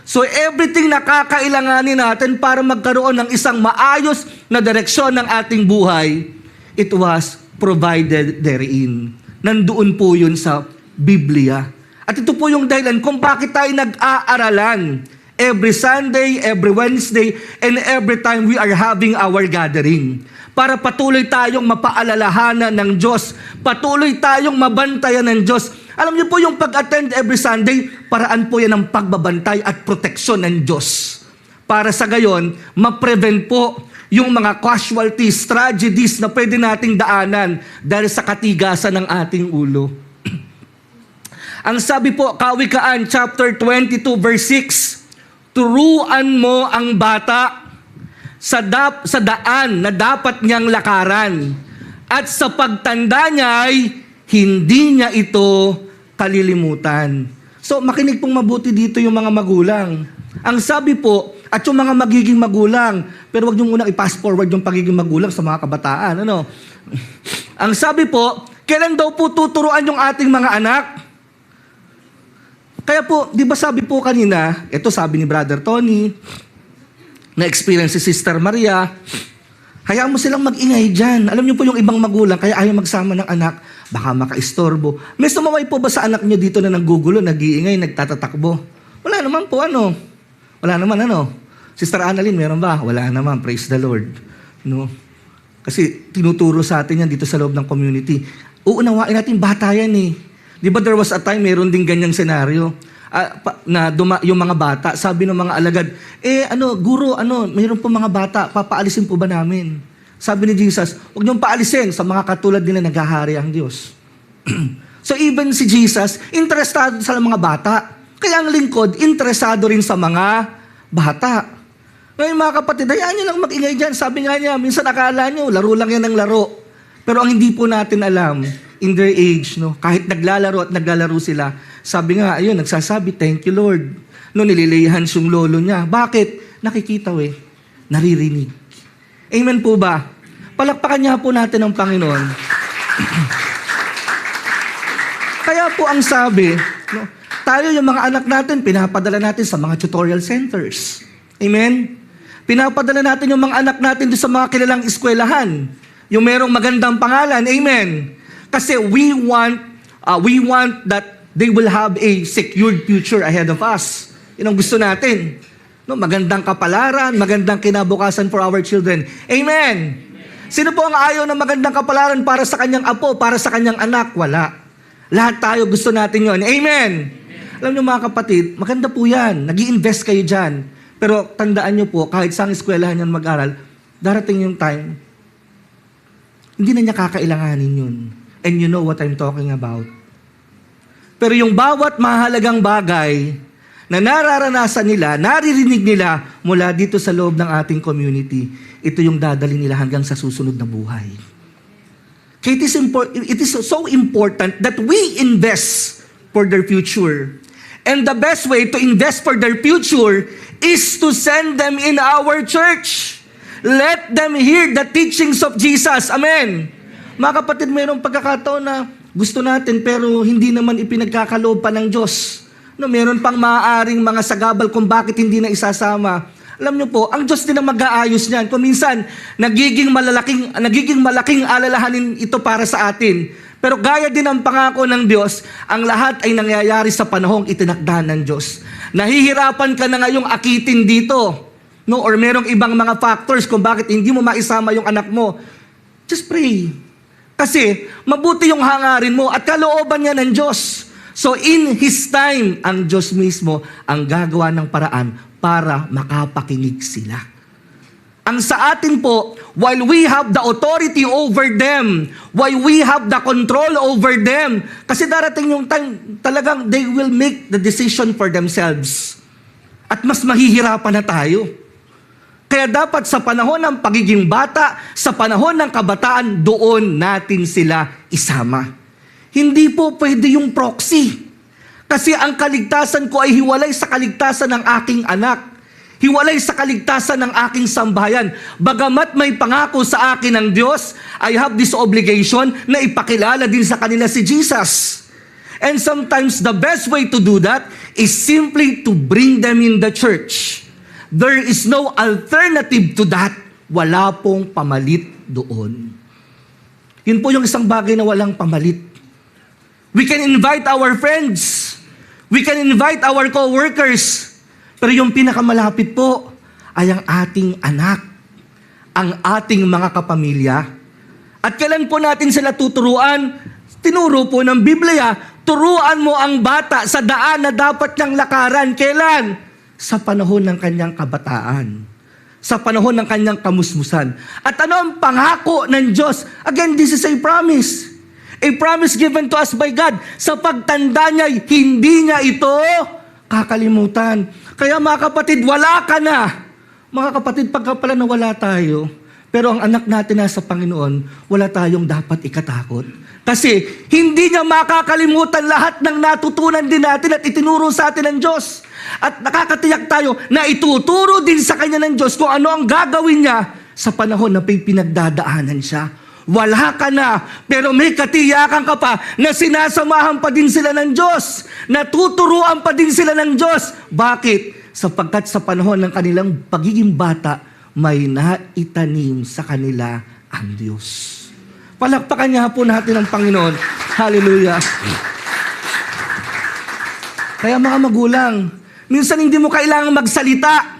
So everything na kakailanganin natin para magkaroon ng isang maayos na direksyon ng ating buhay, it was provided therein. Nandoon po yun sa Biblia. At ito po yung dahilan kung bakit tayo nag-aaralan every Sunday, every Wednesday, and every time we are having our gathering. Para patuloy tayong mapaalalahanan ng Diyos, patuloy tayong mabantayan ng Diyos. Alam niyo po yung pag-attend every Sunday, paraan po yan ng pagbabantay at proteksyon ng Diyos. Para sa gayon, ma-prevent po yung mga casualties, tragedies na pwede nating daanan dahil sa katigasan ng ating ulo. Ang sabi po, Kawikaan chapter 22 verse 6, turuan mo ang bata sa daan na dapat niyang lakaran, at sa pagtanda niya ay hindi niya ito kalilimutan. So makinig pong mabuti dito yung mga magulang. Ang sabi po, at yung mga magiging magulang, pero wag niyo muna i-pass forward yung pagiging magulang sa mga kabataan. Ano? Ang sabi po, kailan daw po tuturuan yung ating mga anak? Kaya po, di ba sabi po kanina, ito sabi ni Brother Tony, na-experience si Sister Maria, hayaan mo silang mag-ingay dyan. Alam niyo po yung ibang magulang, kaya ayaw magsama ng anak, baka makaistorbo. May sumaway po ba sa anak niyo dito na nanggugulo, nag-iingay, nagtatatakbo? Wala naman po, ano? Wala naman, ano? Sister Annalyn, meron ba? Wala naman, praise the Lord. No? Kasi tinuturo sa atin yan dito sa loob ng community. Uunawain natin, bata yan eh. Di ba there was a time, meron din ganyang senaryo, yung mga bata, sabi ng mga alagad, guro, mayroon po mga bata, papaalisin po ba namin? Sabi ni Jesus, huwag niyong paalisin, sa mga katulad nila naghahari ang Diyos. So even si Jesus, interesado sa mga bata. Kaya ang lingkod, interesado rin sa mga bata. Ngayon mga kapatid, hayaan niyo lang mag-ingay dyan. Sabi nga niya, minsan akala niyo, laro lang yan ng laro. Pero ang hindi po natin alam, in their age, no, kahit naglalaro at naglalaro sila, sabi nga, ayun, nagsasabi, thank you Lord. No, nililayhan yung lolo niya. Bakit? Nakikita naririnig. Amen po ba? Palakpakan niya po natin ang Panginoon. Kaya po ang sabi, no, tayo yung mga anak natin, pinapadala natin sa mga tutorial centers. Amen? Pinapadala natin yung mga anak natin doon sa mga kilalang eskwelahan. Yung merong magandang pangalan. Amen? Kasi we want that they will have a secured future ahead of us. Yun ang gusto natin. No, magandang kapalaran, magandang kinabukasan for our children. Amen? Sino po ang ayaw ng magandang kapalaran para sa kanyang apo, para sa kanyang anak? Wala. Lahat tayo gusto natin yon. Amen? Alam niyo mga kapatid, maganda po yan. Nag-i-invest kayo dyan. Pero tandaan niyo po, kahit saan eskwelahan yan mag-aral, darating yung time, hindi na niya kakailanganin yun. And you know what I'm talking about. Pero yung bawat mahalagang bagay na nararanasan nila, naririnig nila mula dito sa loob ng ating community, ito yung dadali nila hanggang sa susunod na buhay. Kaya it is so important that we invest for their future. And the best way to invest for their future is to send them in our church. Let them hear the teachings of Jesus. Amen. Mga kapatid, mayroong pagkakataon na gusto natin pero hindi naman ipinagkakaloob pa ng Diyos. No, meron pang maaaring mga sagabal kung bakit hindi na isasama. Alam niyo po, ang Diyos din ang mag-aayos niyan. Kung minsan, nagiging malaking alalahanin ito para sa atin. Pero gaya din ang pangako ng Diyos, ang lahat ay nangyayari sa panahong itinakda ng Diyos. Nahihirapan ka na ngayong akitin dito. No, or merong ibang mga factors kung bakit hindi mo maisama yung anak mo. Just pray. Kasi mabuti yung hangarin mo at kalooban niya ng Diyos. So in His time, ang Diyos mismo ang gagawa ng paraan para makapakinig sila. Ang sa atin po, while we have the authority over them, while we have the control over them, kasi darating yung time, talagang they will make the decision for themselves. At mas mahihirapan na tayo. Kaya dapat sa panahon ng pagiging bata, sa panahon ng kabataan, doon natin sila isama. Hindi po pwede yung proxy. Kasi ang kaligtasan ko ay hiwalay sa kaligtasan ng aking anak. Hiwalay sa kaligtasan ng aking sambahayan. Bagamat may pangako sa akin ng Diyos, I have this obligation na ipakilala din sa kanila si Jesus. And sometimes the best way to do that is simply to bring them in the church. There is no alternative to that. Wala pong pamalit doon. Yun po yung isang bagay na walang pamalit. We can invite our friends. We can invite our co-workers. Pero yung pinakamalapit po ay ang ating anak, ang ating mga kapamilya. At kailan po natin sila tuturuan? Tinuro po ng Biblia, turuan mo ang bata sa daan na dapat niyang lakaran. Kailan? Sa panahon ng kanyang kabataan. Sa panahon ng kanyang kamusmusan. At ano ang pangako ng Diyos? Again, this is a promise. A promise given to us by God. Sa pagtanda niya, hindi niya ito kakalimutan. Kaya mga kapatid, wala ka na. Mga kapatid, pagka pala na wala tayo, pero ang anak natin nasa Panginoon, wala tayong dapat ikatakot. Kasi hindi niya makakalimutan lahat ng natutunan din natin at itinuro sa atin ng Diyos. At nakakatiyak tayo na ituturo din sa kanya ng Diyos kung ano ang gagawin niya sa panahon na pinagdadaanan siya. Wala ka na, pero may katiyakan ka pa na sinasamahan pa din sila ng Diyos. Natuturuan pa din sila ng Diyos. Bakit? Sapagkat sa panahon ng kanilang pagiging bata, may naitanim sa kanila ang Diyos. Palakpakan niya po natin ang Panginoon. Hallelujah. Kaya mga magulang, minsan hindi mo kailangang magsalita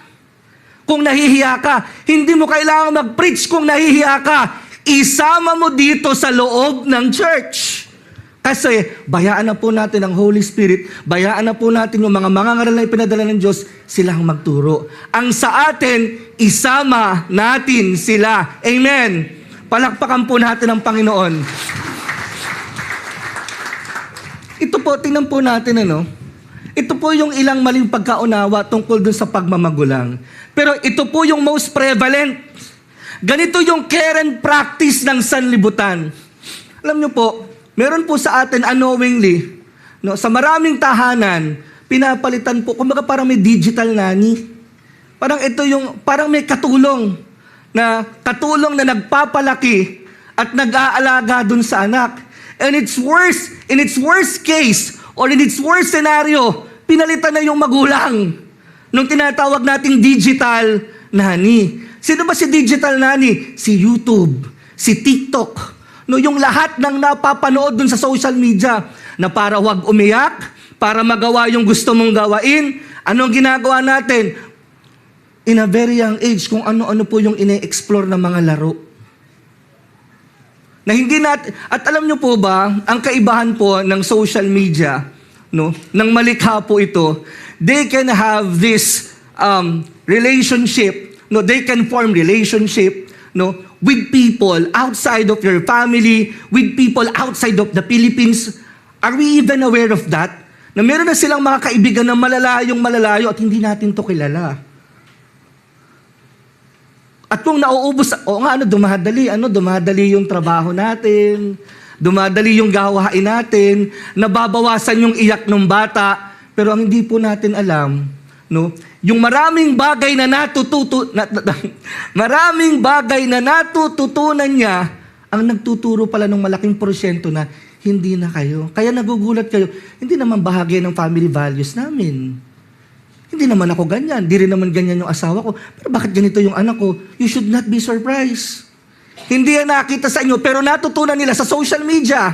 kung nahihiya ka. Hindi mo kailangang mag-preach kung nahihiya ka. Isama mo dito sa loob ng church. Kasi bayaan na po natin ang Holy Spirit, bayaan na po natin yung mga mangangaral na ipinadala ng Diyos, silang magturo. Ang sa atin, isama natin sila. Amen. Palakpakan po natin ang Panginoon. Ito po, tingnan po natin Ito po yung ilang maling pagkaunawa tungkol dun sa pagmamagulang. Pero ito po yung most prevalent. Ganito yung care and practice ng sanlibutan. Alam nyo po, meron po sa atin unknowingly, sa maraming tahanan, pinapalitan po, kumbaga parang may digital nanny. Parang ito parang may katulong na nagpapalaki at nag-aalaga dun sa anak. And in its worst case, or in its worst scenario, pinalitan na yung magulang nung tinatawag nating digital nanny. Sino ba si digital nanny? Si YouTube, si TikTok. Yung lahat ng napapanood dun sa social media na para wag umiyak, para magawa yung gusto mong gawain, anong ginagawa natin? In a very young age, kung ano-ano po yung ine-explore na mga laro. Na hindi natin, at alam nyo po ba, ang kaibahan po ng social media, ng malikha po ito, they can have this relationship, they can form relationship, with people outside of your family, with people outside of the Philippines. Are we even aware of that? Na meron na silang mga kaibigan na malalayong-malayo at hindi natin to kilala. At kung nauubos, dumadali yung trabaho natin, dumadali yung gawain natin, nababawasan yung iyak ng bata, pero ang hindi po natin alam, yung maraming bagay na natututunan niya, ang nagtuturo pala ng malaking porsyento na hindi na kayo. Kaya nagugulat kayo, hindi naman bahagi ng family values namin. Hindi naman ako ganyan, di rin naman ganyan yung asawa ko. Pero bakit ganito yung anak ko? You should not be surprised. Hindi yan nakita sa inyo, pero natutunan nila sa social media.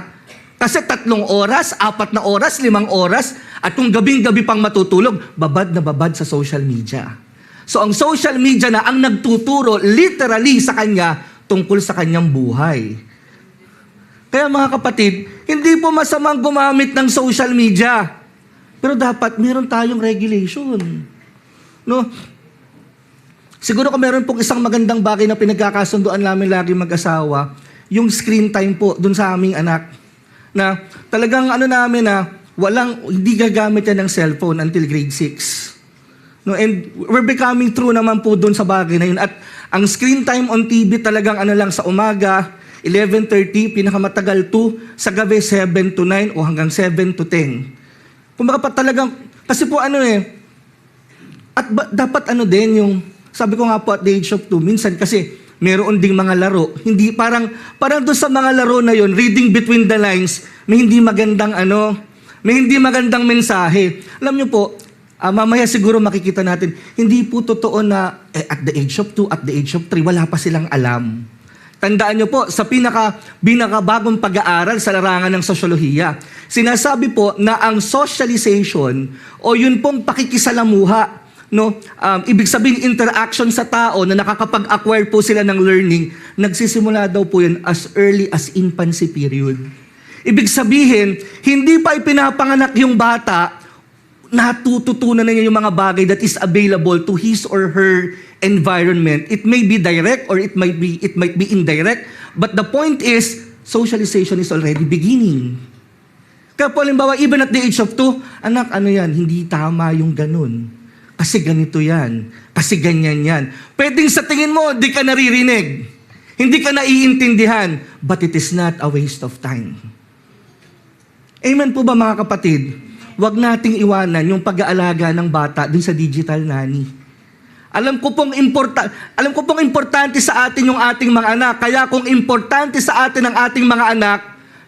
Kasi 3 oras, 4 na oras, 5 oras, at kung gabing-gabi pang matutulog, babad na babad sa social media. So ang social media na ang nagtuturo literally sa kanya tungkol sa kanyang buhay. Kaya mga kapatid, hindi po masamang gumamit ng social media. Pero dapat meron tayong regulation. No? Siguro kung meron pong isang magandang bagay na pinagkakasunduan namin lagi mag-asawa, yung screen time po dun sa aming anak. Na talagang namin na hindi gagamit yan ng cellphone until grade 6. No, and we're becoming true naman po dun sa bagay na yun. At ang screen time on TV talagang lang sa umaga, 11:30, pinakamatagal 2, sa gabi 7 to 9 o hanggang 7 to 10. Kumbaga pa talagang, kasi po at dapat din yung, sabi ko nga po at the age of 2, minsan kasi meron ding mga laro, hindi parang doon sa mga laro na yon, reading between the lines, may hindi magandang mensahe. Alam niyo po, mamaya siguro makikita natin, hindi po totoo na at the age of 2, at the age of 3, wala pa silang alam. Tandaan niyo po, sa pinakabagong pag-aaral sa larangan ng sosyolohiya, sinasabi po na ang socialization o yun pong pakikisalamuha, no, ibig sabihin interaction sa tao na nakakapag-acquire po sila ng learning, nagsisimula daw po yun as early as infancy period. Ibig sabihin, hindi pa ipinapanganak yung bata, natututunan na niya yung mga bagay that is available to his or her environment. It may be direct or it might be indirect, but the point is socialization is already beginning. Kaya po halimbawa, even at the age of 2, anak, yan, hindi tama yung ganun. Kasi ganito yan, kasi ganyan yan. Pwedeng sa tingin mo, di ka naririnig, hindi ka naiintindihan, but it is not a waste of time. Amen po ba mga kapatid? Huwag nating iwanan yung pag-aalaga ng bata dun sa digital nanny. Alam ko pong importante sa atin yung ating mga anak. Kaya kung importante sa atin ang ating mga anak,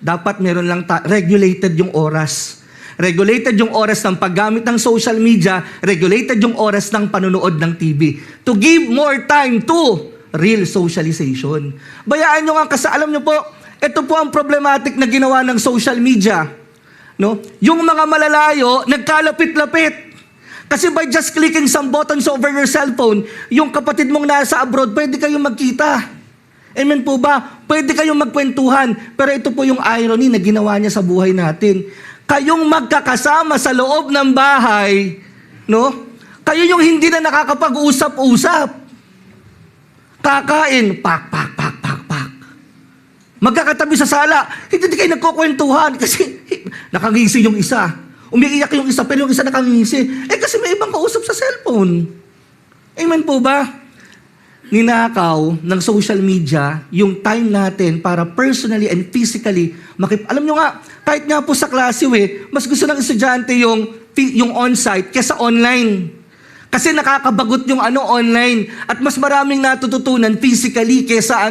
dapat meron lang regulated yung oras. Regulated yung oras ng paggamit ng social media, regulated yung oras ng panonood ng TV. To give more time to real socialization. Bayaan nyo nga kasi alam nyo po, ito po ang problematic na ginawa ng social media. No? Yung mga malalayo, nagkalapit-lapit. Kasi by just clicking some buttons over your cellphone, yung kapatid mong nasa abroad, pwede kayong magkita. Amen po ba? Pwede kayong magkwentuhan. Pero ito po yung irony na ginawa niya sa buhay natin. Kayong magkakasama sa loob ng bahay, no? Kayo yung hindi na nakakapag-usap-usap. Kakain, pak. Magkakatabi sa sala, hindi kayo nagkukwentuhan kasi nakangisi yung isa. Umiiyak yung isa, pero yung isa nakangisi. Kasi may ibang kausap sa cellphone. Amen po ba? Ninakaw ng social media yung time natin para personally and physically alam nyo nga, kahit nga po sa klase, mas gusto ng estudyante yung on-site kesa online. Kasi nakakabagot yung online at mas maraming natututunan physically kesa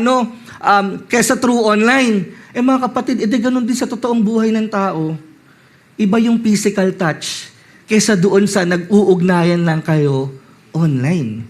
through online. Mga kapatid, ganun din sa totoong buhay ng tao. Iba yung physical touch kesa doon sa nag-uugnayan lang kayo online.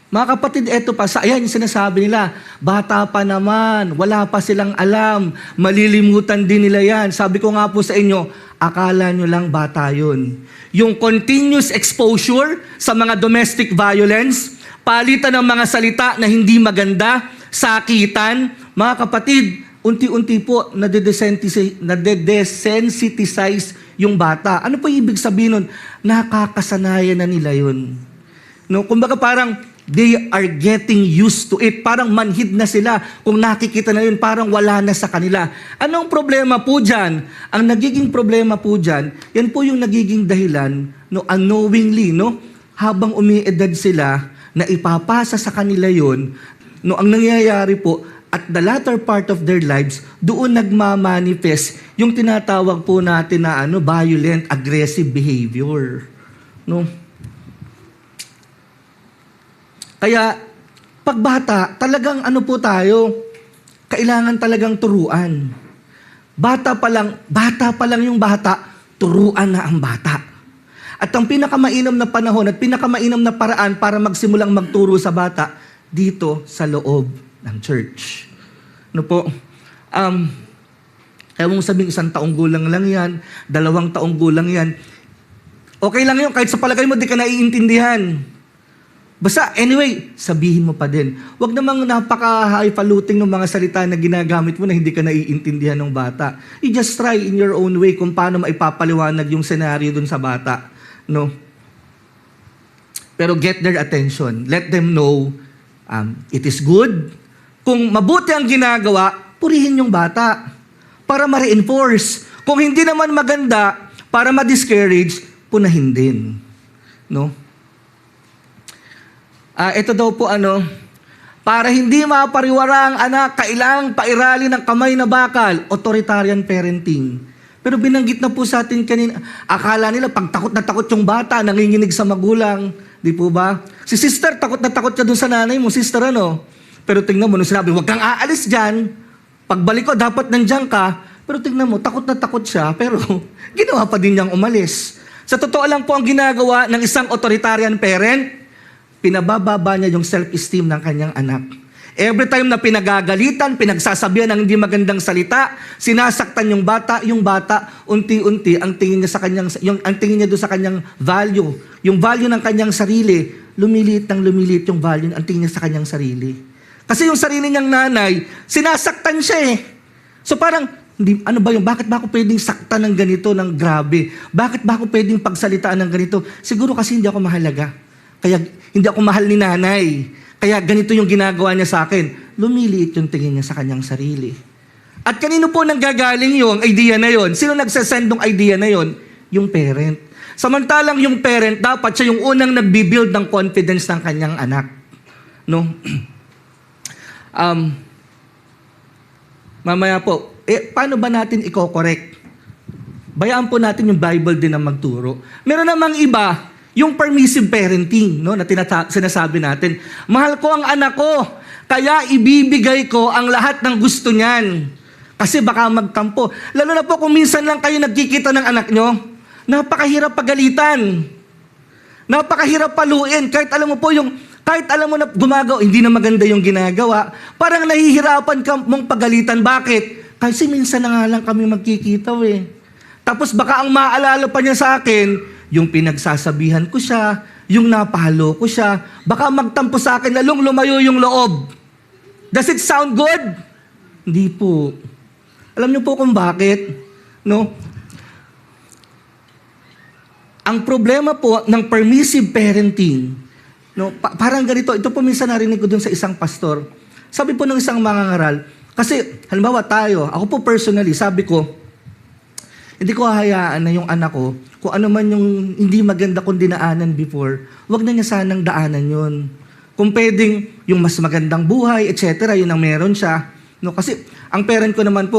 Mga kapatid, eto pa, ayan yung sinasabi nila, bata pa naman, wala pa silang alam, malilimutan din nila yan. Sabi ko nga po sa inyo, akala nyo lang bata yun. Yung continuous exposure sa mga domestic violence, palitan ng mga salita na hindi maganda, sakitan, mga kapatid, unti-unti po nadedesensitize yung bata. Ano po ibig sabihin nun? Nakakasanayan na nila yun. No, kumbaga parang they are getting used to it. Parang manhid na sila. Kung nakikita na yun, parang wala na sa kanila. Anong problema po dyan? Ang nagiging problema po dyan, yan po yung nagiging dahilan, unknowingly, habang umiedad sila, na ipapasa sa kanila yun, ang nangyayari po, at the latter part of their lives, doon nagmamanifest yung tinatawag po natin na violent, aggressive behavior. No? Kaya, pag bata, talagang po tayo, kailangan talagang turuan. Bata pa lang yung bata, turuan na ang bata. At ang pinakamainam na panahon at pinakamainam na paraan para magsimulang magturo sa bata, dito sa loob ng church. Kaya mong sabing 1 taong gulang lang yan, 2 taong gulang yan. Okay lang yun, kahit sa palagay mo di ka naiintindihan. Basta, anyway, sabihin mo pa din. Huwag namang napaka-highfalutin ng mga salita na ginagamit mo na hindi ka naiintindihan ng bata. You just try in your own way kung paano maipapaliwanag yung senaryo dun sa bata. No? Pero get their attention. Let them know it is good. Kung mabuti ang ginagawa, purihin yung bata para ma-reinforce. Kung hindi naman maganda, para ma-discourage, punahin din. No? Ito daw po para hindi mapariwara ang anak, kailangang pairali ng kamay na bakal, authoritarian parenting. Pero binanggit na po sa atin kanina, akala nila pag takot na takot yung bata, nanginginig sa magulang. Di po ba? Si sister, takot na takot ka dun sa nanay mo, sister Pero tingnan mo, nung sinabi, huwag kang aalis dyan. Pagbalik ko, dapat nandyan ka. Pero tingnan mo, takot na takot siya, pero ginawa pa din niyang umalis. Sa totoo lang po ang ginagawa ng isang authoritarian parent, pinabababa niya yung self-esteem ng kanyang anak. Every time na pinagagalitan, pinagsasabihan ng hindi magandang salita, sinasaktan yung bata, unti-unti ang tingin niya sa kanyang ang tingin niya doon sa kanyang value, yung value ng kanyang sarili, lumiliit yung value ang tingin niya sa kanyang sarili. Kasi yung sarili niyang nanay, sinasaktan siya eh. So parang bakit ba ako pwedeng saktan ng ganito, ng grabe? Bakit ba ako pwedeng pagsalitaan ng ganito? Siguro kasi hindi ako mahalaga. Kaya hindi ako mahal ni nanay. Kaya ganito yung ginagawa niya sa akin. Lumiliit yung tingin niya sa kanyang sarili. At kanino po nanggagaling yung idea na yon? Sino nagsasend ng idea na yon? Yung parent. Samantalang yung parent, dapat siya yung unang nagbibuild ng confidence ng kanyang anak. No? Mamaya po, paano ba natin i-correct? Bayaan po natin yung Bible din ang magturo. Meron namang iba, yung permissive parenting, no, na sinasabi natin. Mahal ko ang anak ko, kaya ibibigay ko ang lahat ng gusto niyan. Kasi baka magtampo. Lalo na po kung minsan lang kayo nagkikita ng anak nyo, napakahirap pagalitan. Napakahirap paluin. Kahit alam mo na gumagawa, hindi na maganda yung ginagawa, parang nahihirapan ka mong pagalitan. Bakit? Kasi minsan na nga lang kami magkikita Tapos baka ang maalala pa niya sa akin, yung pinagsasabihan ko siya, yung napahalo ko siya, baka magtampo sa akin, lalong lumayo yung loob. Does it sound good? Hindi po. Alam niyo po kung bakit? No? Ang problema po ng permissive parenting, no, parang ganito, ito po minsan narinig ko dun sa isang pastor. Sabi po ng isang mangangaral, kasi halimbawa ako po personally, sabi ko, hindi ko hahayaan na yung anak ko, kung ano man yung hindi maganda kong dinaanan before, wag na niya sanang daanan yun. Kung pwedeng yung mas magandang buhay, etc., yun ang meron siya. No, kasi ang parents ko naman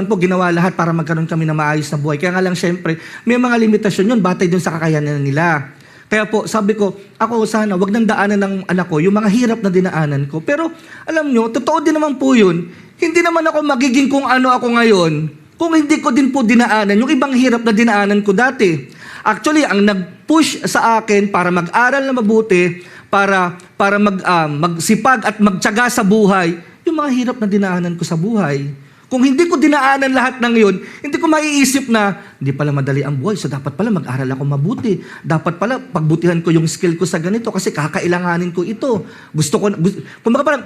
po, ginawa lahat para magkaroon kami ng maayos na buhay. Kaya nga lang, syempre, may mga limitasyon yun, batay dun sa kakayanan nila. Kaya po, sabi ko, ako sana, wag nang daanan ng anak ko, yung mga hirap na dinaanan ko. Pero, alam nyo, totoo din naman po yun, hindi naman ako magiging kung ano ako ngayon, kung hindi ko din po dinaanan yung ibang hirap na dinaanan ko dati. Actually, ang nag-push sa akin para mag-aral na mabuti, para magsipag at magtiyaga sa buhay, yung mga hirap na dinaanan ko sa buhay. Kung hindi ko dinaanan lahat ng yun, hindi ko maiisip na, hindi pala madali ang buhay, so dapat pala mag-aral ako mabuti. Dapat pala pagbutihan ko yung skill ko sa ganito kasi kakailanganin ko ito.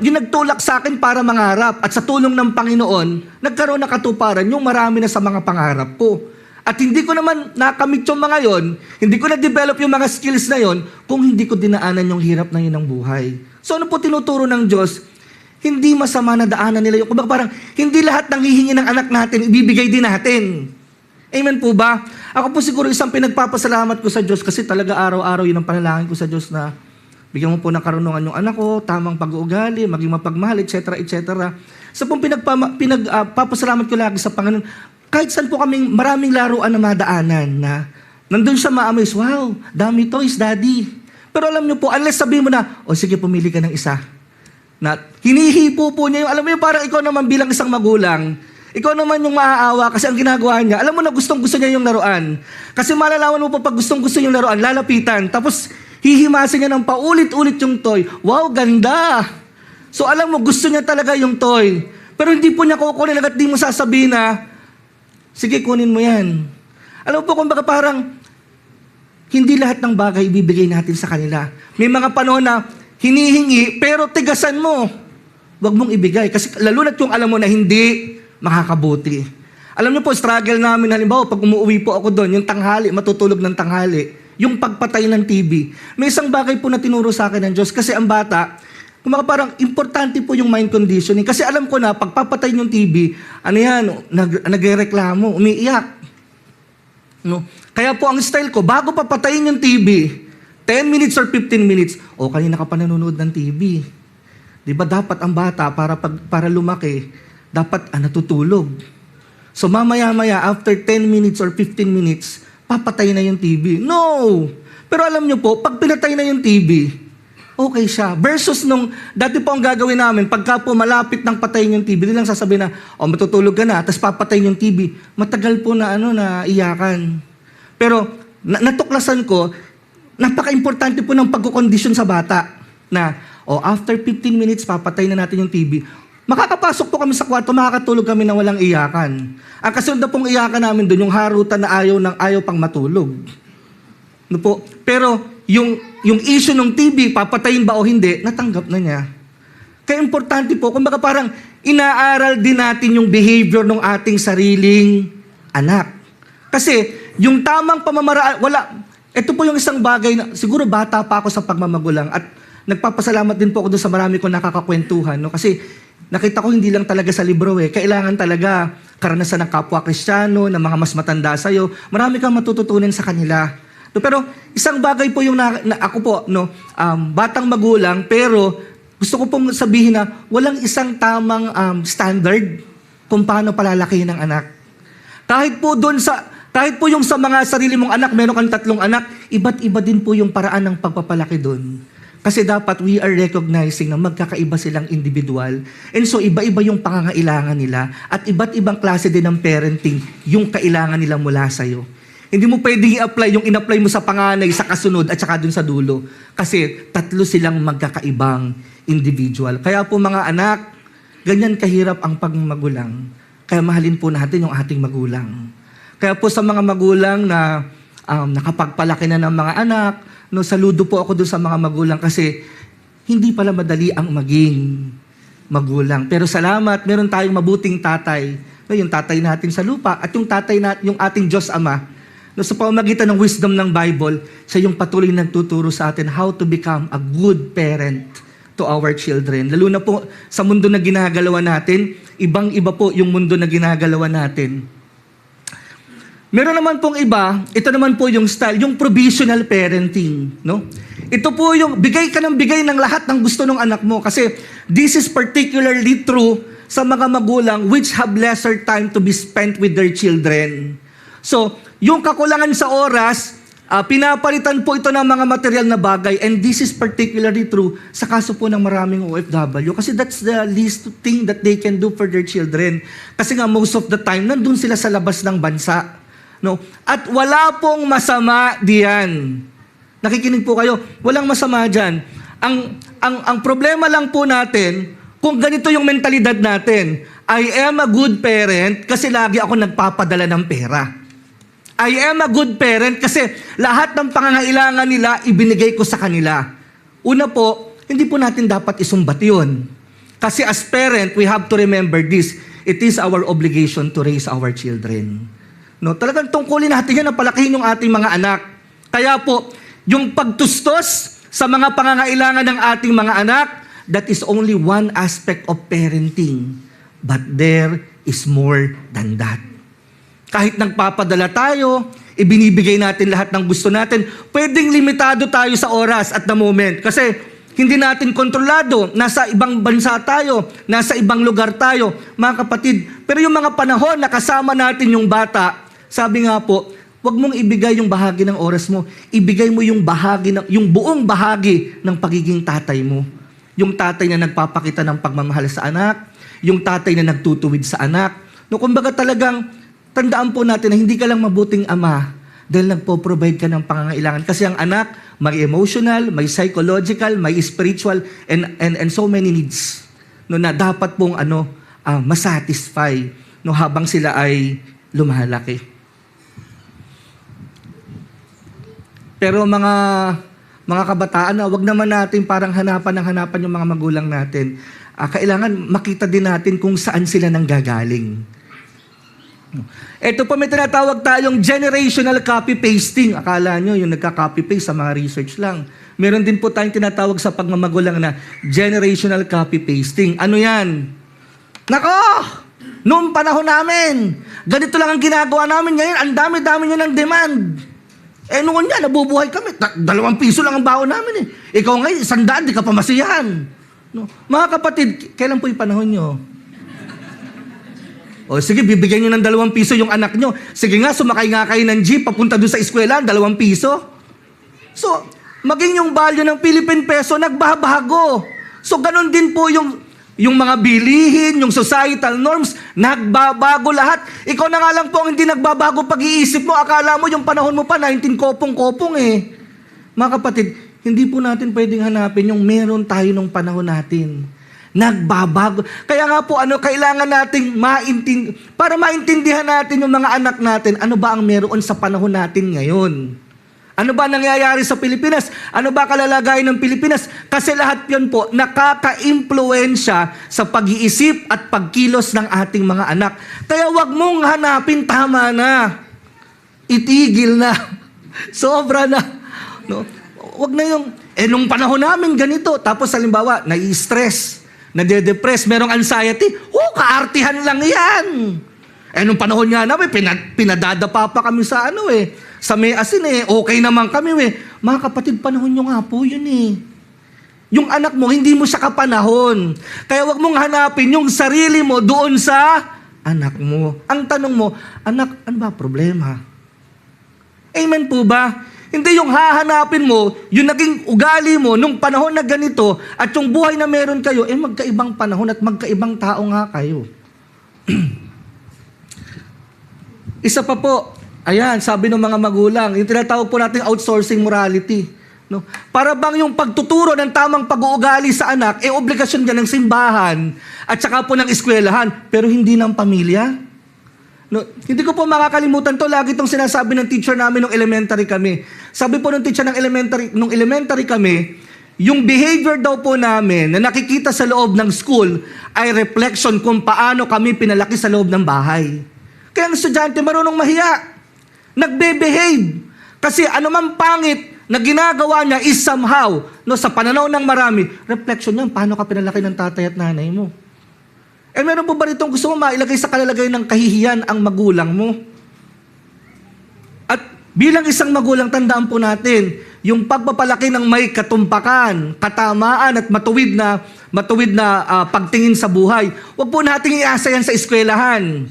Yung nagtulak sa akin para mangarap at sa tulong ng Panginoon, nagkaroon na katuparan yung marami na sa mga pangarap ko. At hindi ko naman nakamit yung mga yon, hindi ko na-develop yung mga skills na yon kung hindi ko dinaanan yung hirap na yun ng buhay. So ano po tinuturo ng Diyos? Hindi masama na daanan nila yung, parang hindi lahat ng hihingi ng anak natin, ibibigay din natin. Amen po ba? Ako po siguro isang pinagpapasalamat ko sa Diyos kasi talaga araw-araw yun ang panalangin ko sa Diyos na bigyan mo po ng karunungan yung anak ko, tamang pag-uugali, maging mapagmahal, etc., etc. Sa pong pinagpapasalamat ko lagi sa Panginoon, kahit saan po kaming maraming laruan na madaanan na nandun siya ma-amaze, wow, dami toys, daddy. Pero alam niyo po, unless sabihin mo na, sige, pumili ka ng isa. Na hinihipo po niya yung, alam mo yung parang ikaw naman bilang isang magulang, ikaw naman yung maaawa kasi ang ginagawa niya, alam mo na gustong-gusto niya yung laruan. Kasi malalaman mo pa pag gustong-gusto yung laruan, lalapitan. Tapos hihimasin niya ng paulit-ulit yung toy. Wow, ganda! So alam mo, gusto niya talaga yung toy. Pero hindi po niya kukunin agad, di mo sasabihin na, sige, kunin mo yan. Alam mo po, kumbaga parang, hindi lahat ng bagay ibibigay natin sa kanila. May mga panahon na hinihingi, pero tigasan mo. Huwag mong ibigay. Kasi lalo na yung alam mo na hindi makakabuti. Alam niyo po, struggle namin, halimbawa, pag umuwi po ako doon, yung tanghali, matutulog ng tanghali, yung pagpatay ng TV. May isang bagay po na tinuro sa akin ng Diyos. Kasi ang bata, kumbaga parang importante po yung mind conditioning. Kasi alam ko na, pagpapatay yung TV, ano yan, nagreklamo, umiiyak. No? Kaya po ang style ko, bago papatayin yung TV, 10 minutes or 15 minutes, kanina ka pa nanonood ng TV. Di ba dapat ang bata, para lumaki, dapat natutulog. So mamaya-maya, after 10 minutes or 15 minutes, papatay na yung TV. No! Pero alam nyo po, pag pinatay na yung TV, okay siya. Versus nung, dati po ang gagawin namin, pagka po malapit ng patayin yung TV, nilang sasabihin na, matutulog ka na, tapos papatayin yung TV. Matagal po na, na iyakan. Pero, natuklasan ko, napaka-importante po ng pagkukondisyon sa bata, na, after 15 minutes, papatay na natin yung TV. Makakapasok po kami sa kwarto, makakatulog kami na walang iyakan. Ang kasunod na pong iyakan namin doon, yung harutan na ayaw pang matulog. No po? Pero, yung issue ng TV, papatayin ba o hindi, natanggap na niya. Kaya importante po, kumbaga parang inaaral din natin yung behavior ng ating sariling anak. Kasi, yung tamang pamamaraan, ito po yung isang bagay na, siguro bata pa ako sa pagmamagulang at nagpapasalamat din po ako doon sa marami kong nakakakwentuhan. No? Kasi, nakita ko hindi lang talaga sa libro kailangan talaga karanasan ng kapwa Kristiyano, ng mga mas matanda sa'yo. Marami kang matututunan sa kanila. No, pero isang bagay po yung ako po, batang magulang, pero gusto ko pong sabihin na walang isang tamang standard kung paano palalakihin ng anak. Kahit po yung sa mga sarili mong anak, meron kang 3 anak, iba't iba din po yung paraan ng pagpapalaki doon. Kasi dapat we are recognizing na magkakaiba silang individual. And so, iba-iba yung pangangailangan nila at iba't ibang klase din ng parenting yung kailangan nila mula sa'yo. Hindi mo pwedeng i-apply yung in-apply mo sa panganay, sa kasunod at saka dun sa dulo. Kasi 3 silang magkakaibang individual. Kaya po mga anak, ganyan kahirap ang pagmamagulang. Kaya mahalin po natin yung ating magulang. Kaya po sa mga magulang na nakapagpalaki na ng mga anak, saludo po ako dun sa mga magulang kasi hindi pala madali ang maging magulang. Pero salamat, meron tayong mabuting tatay. Yung tatay natin sa lupa at yung yung ating Diyos Ama. Sa pamamagitan ng wisdom ng Bible, siya yung patuloy nagtuturo sa atin how to become a good parent to our children. Lalo na po sa mundo na ginagalawan natin, ibang-iba po yung mundo na ginagalawan natin. Meron naman pong iba, ito naman po yung style, yung provisional parenting. No? Ito po yung bigay ka ng bigay ng lahat ng gusto ng anak mo. Kasi this is particularly true sa mga magulang which have lesser time to be spent with their children. So, yung kakulangan sa oras, pinapalitan po ito ng mga material na bagay and this is particularly true sa kaso po ng maraming OFW kasi that's the least thing that they can do for their children. Kasi nga most of the time, nandun sila sa labas ng bansa. No? At wala pong masama diyan. Nakikinig po kayo, walang masama diyan. Ang problema lang po natin, kung ganito yung mentalidad natin, I am a good parent kasi lagi ako nagpapadala ng pera. I am a good parent kasi lahat ng pangangailangan nila, ibinigay ko sa kanila. Una po, hindi po natin dapat isumbat yun. Kasi as parent, we have to remember this. It is our obligation to raise our children. No, talagang tungkulin natin yan na palakihin yung ating mga anak. Kaya po, yung pagtustos sa mga pangangailangan ng ating mga anak, that is only one aspect of parenting. But there is more than that. Kahit nagpapadala tayo, ibinibigay natin lahat ng gusto natin, pwedeng limitado tayo sa oras at the moment. Kasi hindi natin kontrolado, nasa ibang bansa tayo, nasa ibang lugar tayo, mga kapatid. Pero yung mga panahon na kasama natin yung bata, sabi nga po, huwag mong ibigay yung bahagi ng oras mo. Ibigay mo yung buong bahagi ng pagiging tatay mo. Yung tatay na nagpapakita ng pagmamahal sa anak, yung tatay na nagtutuwid sa anak. No, kumbaga talagang, tandaan po natin na hindi ka lang mabuting ama dahil nagpo-provide ka ng pangangailangan. Kasi ang anak, may emotional, may psychological, may spiritual, and so many needs. No, na dapat pong masatisfy no, habang sila ay lumalaki. Pero mga kabataan na, wag naman natin parang hanapan yung mga magulang natin. Kailangan makita din natin kung saan sila nanggagaling. Ito po, may tinatawag tayong generational copy-pasting. Akala nyo, yung nagka-copy-paste sa mga research lang. Meron din po tayong tinatawag sa pagmamagulang na generational copy-pasting. Ano yan? Nako! Noong panahon namin, ganito lang ang ginagawa namin. Ngayon, ang dami-dami nyo ng demand. Noon yan, nabubuhay kami. 2 piso lang ang baon namin eh. Ikaw ngayon, 100, di ka pa masiyahan. No? Mga kapatid, kailan po yung panahon nyo? O sige, bibigyan nyo ng 2 piso yung anak nyo. Sige nga, sumakay nga kayo ng jeep, papunta doon sa eskwela, 2 piso. So, maging yung value ng Philippine peso, nagbabago. So, ganun din po yung mga bilihin, yung societal norms, nagbabago lahat. Ikaw na nga lang po ang hindi nagbabago pag-iisip mo. Akala mo yung panahon mo pa, 19 kopong-kopong eh. Mga kapatid, hindi po natin pwedeng hanapin yung meron tayo nung panahon natin. Nagbabago. Kaya nga po, kailangan nating para maintindihan natin yung mga anak natin, ano ba ang meron sa panahon natin ngayon? Ano ba nangyayari sa Pilipinas? Ano ba kalalagayan ng Pilipinas? Kasi lahat yun po, nakaka-impluensya sa pag-iisip at pagkilos ng ating mga anak. Kaya wag mong hanapin, tama na. Itigil na. Sobra na. No? Wag na yung, nung panahon namin ganito. Tapos halimbawa, nai-stress, nade-depress, merong anxiety. Kaartihan lang yan. Nung panahon nga namin, pinadadapa pa kami sa sa may asin okay naman kami Mga kapatid, panahon nyo nga po yun Yung anak mo, hindi mo siya kapanahon. Kaya wag mong hanapin yung sarili mo doon sa anak mo. Ang tanong mo, anak, ano ba problema? Amen po ba? Hindi yung hahanapin mo, yung naging ugali mo nung panahon na ganito at yung buhay na meron kayo, magkaibang panahon at magkaibang tao nga kayo. Isa pa po, ayan, sabi ng mga magulang, yung tinatawag po natin outsourcing morality. No? Para bang yung pagtuturo ng tamang pag-uugali sa anak, obligasyon dyan ng simbahan at saka po ng eskwelahan, pero hindi ng pamilya. No, hindi ko po makakalimutan to. Lagi itong sinasabi ng teacher namin nung elementary kami. Sabi po ng teacher ng nung elementary kami, yung behavior daw po namin na nakikita sa loob ng school ay reflection kung paano kami pinalaki sa loob ng bahay. Kaya ang estudyante marunong mahiya. Nagbe-behave. Kasi anumang pangit na ginagawa niya is somehow, sa pananaw ng marami, reflection yan, paano ka pinalaki ng tatay at nanay mo. Meron po ba ritong gusto mo mailagay sa kalalagay ng kahihiyan ang magulang mo? At bilang isang magulang, tandaan po natin, yung pagpapalaki ng may katumpakan, katamaan at matuwid na pagtingin sa buhay, huwag po nating iasa yan sa eskwelahan.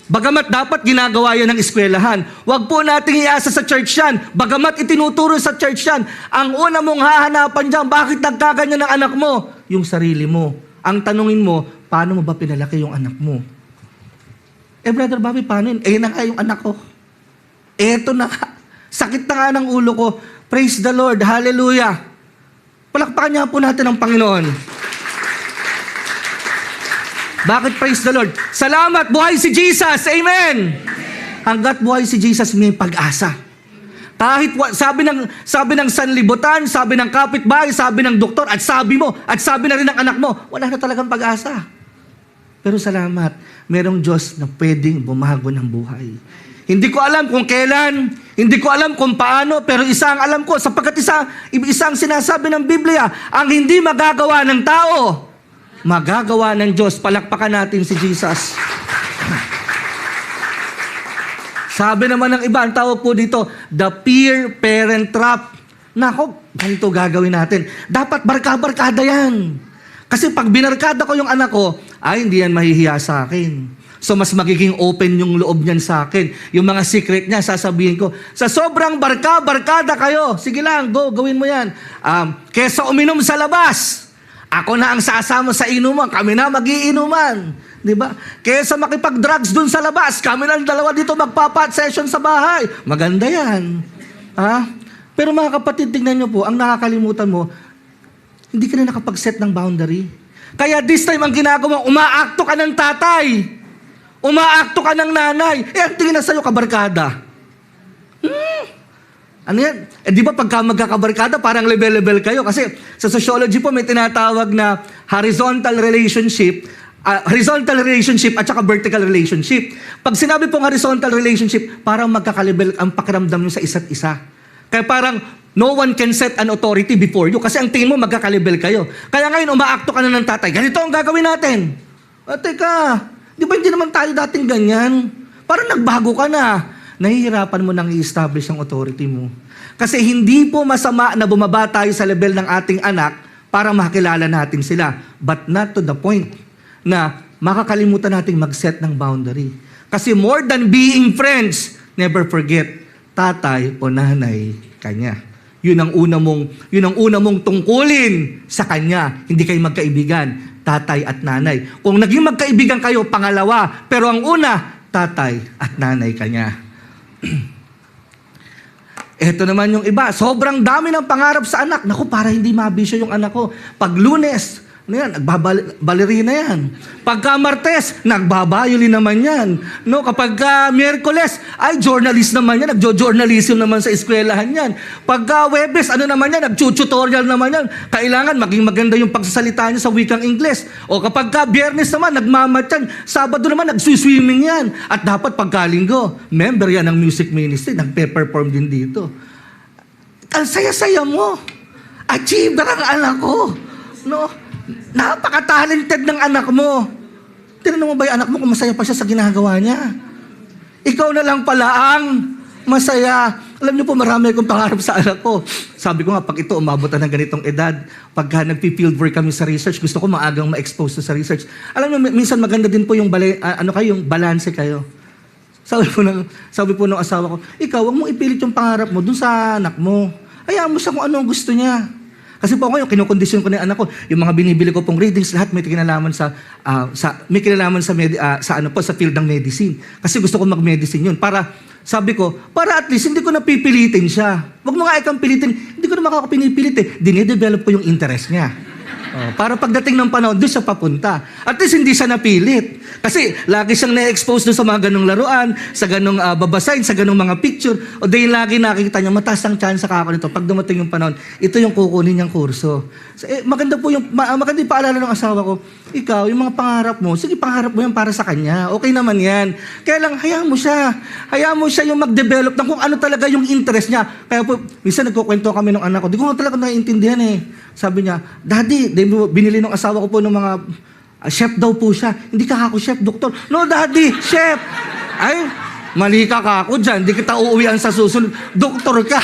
Bagamat dapat ginagawa yan ng eskwelahan, huwag po nating iasa sa church yan. Bagamat itinuturo sa church yan, ang una mong hahanapan dyan, bakit nagkaganyan ng anak mo? Yung sarili mo. Ang tanungin mo, paano mo ba pinalaki yung anak mo? Brother Bobby, paano yun? Na nga yung anak ko. Eto na nga. Sakit na nga ng ulo ko. Praise the Lord. Hallelujah. Palakpakan niya po natin ang Panginoon. Bakit praise the Lord? Salamat, buhay si Jesus. Amen. Hanggat buhay si Jesus, may pag-asa. Kahit sabi ng sanlibutan, sabi ng kapitbahay, sabi ng doktor, at sabi mo, at sabi na rin ng anak mo, wala na talagang pag-asa. Pero salamat, merong Diyos na pwedeng bumago ng buhay. Hindi ko alam kung kailan, hindi ko alam kung paano, pero isa ang alam ko, sapagkat isang sinasabi ng Biblia, ang hindi magagawa ng tao, magagawa ng Diyos. Palakpakan natin si Jesus. Sabi naman ng iba, ang tawag po dito, the peer parent trap. Nako, ganito gagawin natin. Dapat barka-barkada yan. Kasi pag binarkada ko yung anak ko, hindi yan mahihiya sa akin. So mas magiging open yung loob niyan sa akin. Yung mga secret niya, sasabihin ko, sa sobrang barkada kayo, sige lang, gawin mo yan. Kesa uminom sa labas, ako na ang sasama sa inuman, kami na magiinuman. Diba? Kesa makipag-drugs dun sa labas, kami lang dalawa dito magpapat session sa bahay. Maganda yan. Pero mga kapatid, tingnan nyo po, ang nakakalimutan mo, hindi ka na nakapag-set ng boundary. Kaya this time, ang ginagawa, umaakto ka ng tatay. Umaakto ka ng nanay. Ang tingin na sa'yo, kabarkada. Ano yan? Di ba pagka magkakabarkada, parang level-level kayo? Kasi sa sociology po, may tinatawag na horizontal relationship at saka vertical relationship. Pag sinabi pong horizontal relationship, parang magkakalibel ang pakiramdam nyo sa isa't isa. Kaya parang no one can set an authority before you kasi ang tingin mo magkakalibel kayo. Kaya ngayon, umaakto ka na ng tatay. Ganito ang gagawin natin. Teka, di ba hindi naman tayo dating ganyan? Parang nagbago ka na. Nahihirapan mo nang i-establish ang authority mo. Kasi hindi po masama na bumaba tayo sa level ng ating anak para makilala natin sila. But not to the point na makakalimutan nating mag-set ng boundary. Kasi more than being friends, never forget, tatay o nanay kanya. Yun ang una mong tungkulin sa kanya. Hindi kayo magkaibigan, tatay at nanay. Kung naging magkaibigan kayo, pangalawa. Pero ang una, tatay at nanay kanya. Ito naman yung iba, sobrang dami ng pangarap sa anak. Naku, para hindi mabisyo yung anak ko. Pag Lunes, ano yan, nagbabalerina yan. Pagka Martes, nagbabayoli naman yan. No, kapag Miyerkules, ay journalist naman yan, nagjo-journalism naman sa eskwelahan yan. Pagka Webes, ano naman yan, nagtutorial naman yan. Kailangan maging maganda yung pagsasalita niya sa wikang Ingles. O kapag Biyernes naman, nagmamat yan. Sabado naman, nagsuswimming yan. At dapat pagka Linggo, member yan ng music ministry, nagpe-perform din dito. Ang saya-saya mo. Achiever ang anak ko. No? Napaka-talented ng anak mo. Tinanong mo ba yung anak mo kung masaya pa siya sa ginagawa niya? Ikaw na lang pala ang masaya. Alam niyo po, marami akong pangarap sa anak ko. Sabi ko nga, pag ito umabot na ng ganitong edad, pagka nagpi-field work kami sa research, gusto ko maagang ma-expose to sa research. Alam niyo, minsan maganda din po yung yung balanse kayo. Sabi po ng asawa ko, ikaw, huwag mong ipilit yung pangarap mo dun sa anak mo. Hayaan mo siya kung ano ang gusto niya. Kasi po ako yung kinokondisyon ko ng anak ko, yung mga binibili ko pong readings, lahat may kinalaman sa field ng medicine. Kasi gusto ko mag-medicine yun. Sabi ko, para at least hindi ko napipilitin siya. Wag mo nga ikang pilitin, hindi ko na makakapinipilit eh. Dinidevelop ko yung interest niya. Para pagdating ng panahon, doon siya papunta. At least hindi siya napilit. Kasi lagi siyang na-expose doon sa mga ganong laruan, sa ganong babasahin, sa ganong mga picture. O dahil lagi nakikita niya, mataas ang chance sa kako nito. Pag dumating yung panahon, ito yung kukunin niyang kurso. So, maganda yung paalala ng asawa ko, ikaw, yung mga pangarap mo, sige, pangarap mo yan para sa kanya. Okay naman yan. Kaya lang, hayaan mo siya. Hayaan mo siya yung mag-develop ng kung ano talaga yung interest niya. Kaya po, minsan nagkukwento kami ng anak ko, di ko talaga naiintindihan eh. Sabi niya, Daddy, binili ng asawa ko po ng mga chef daw po siya. Hindi ka ako chef, doktor. No, Daddy, chef. Ay, mali ka ako dyan. Hindi kita uuwian sa susunod. Doktor ka.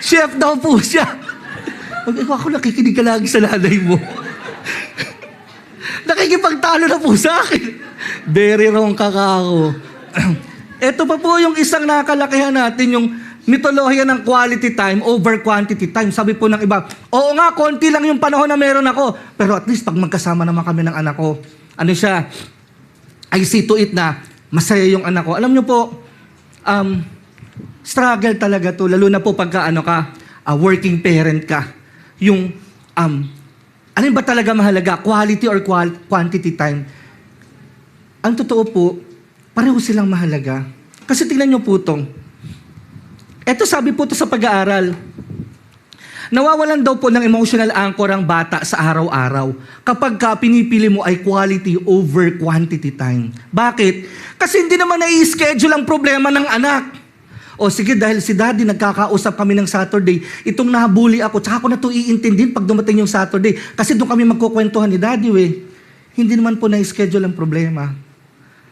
Chef daw po siya. Ako nakikinig ka lagi sa nanay mo. Nakikipagtalo na po sa akin. Very wrong ka ako. Ito pa po yung isang nakalakihan natin, yung mitolohiya ng quality time over quantity time. Sabi po ng iba, oo nga, konti lang yung panahon na meron ako. Pero at least pag magkasama naman kami ng anak ko, ano siya, I see to it na masaya yung anak ko. Alam nyo po, struggle talaga to, lalo na po pagka working parent ka. Yung, ano ba talaga mahalaga? Quality or quantity time? Ang totoo po, pareho silang mahalaga. Kasi tingnan nyo po itong, eto sabi po ito sa pag-aaral, nawawalan daw po ng emotional anchor ang bata sa araw-araw kapag pinipili mo ay quality over quantity time. Bakit? Kasi hindi naman nai-schedule ang problema ng anak. O sige, dahil si Daddy nagkakausap kami ng Saturday, itong nabully ako, tsaka ko na ito iintindihin pag dumating yung Saturday. Kasi doon kami magkukwentuhan ni Daddy, Hindi naman po nai-schedule ang problema.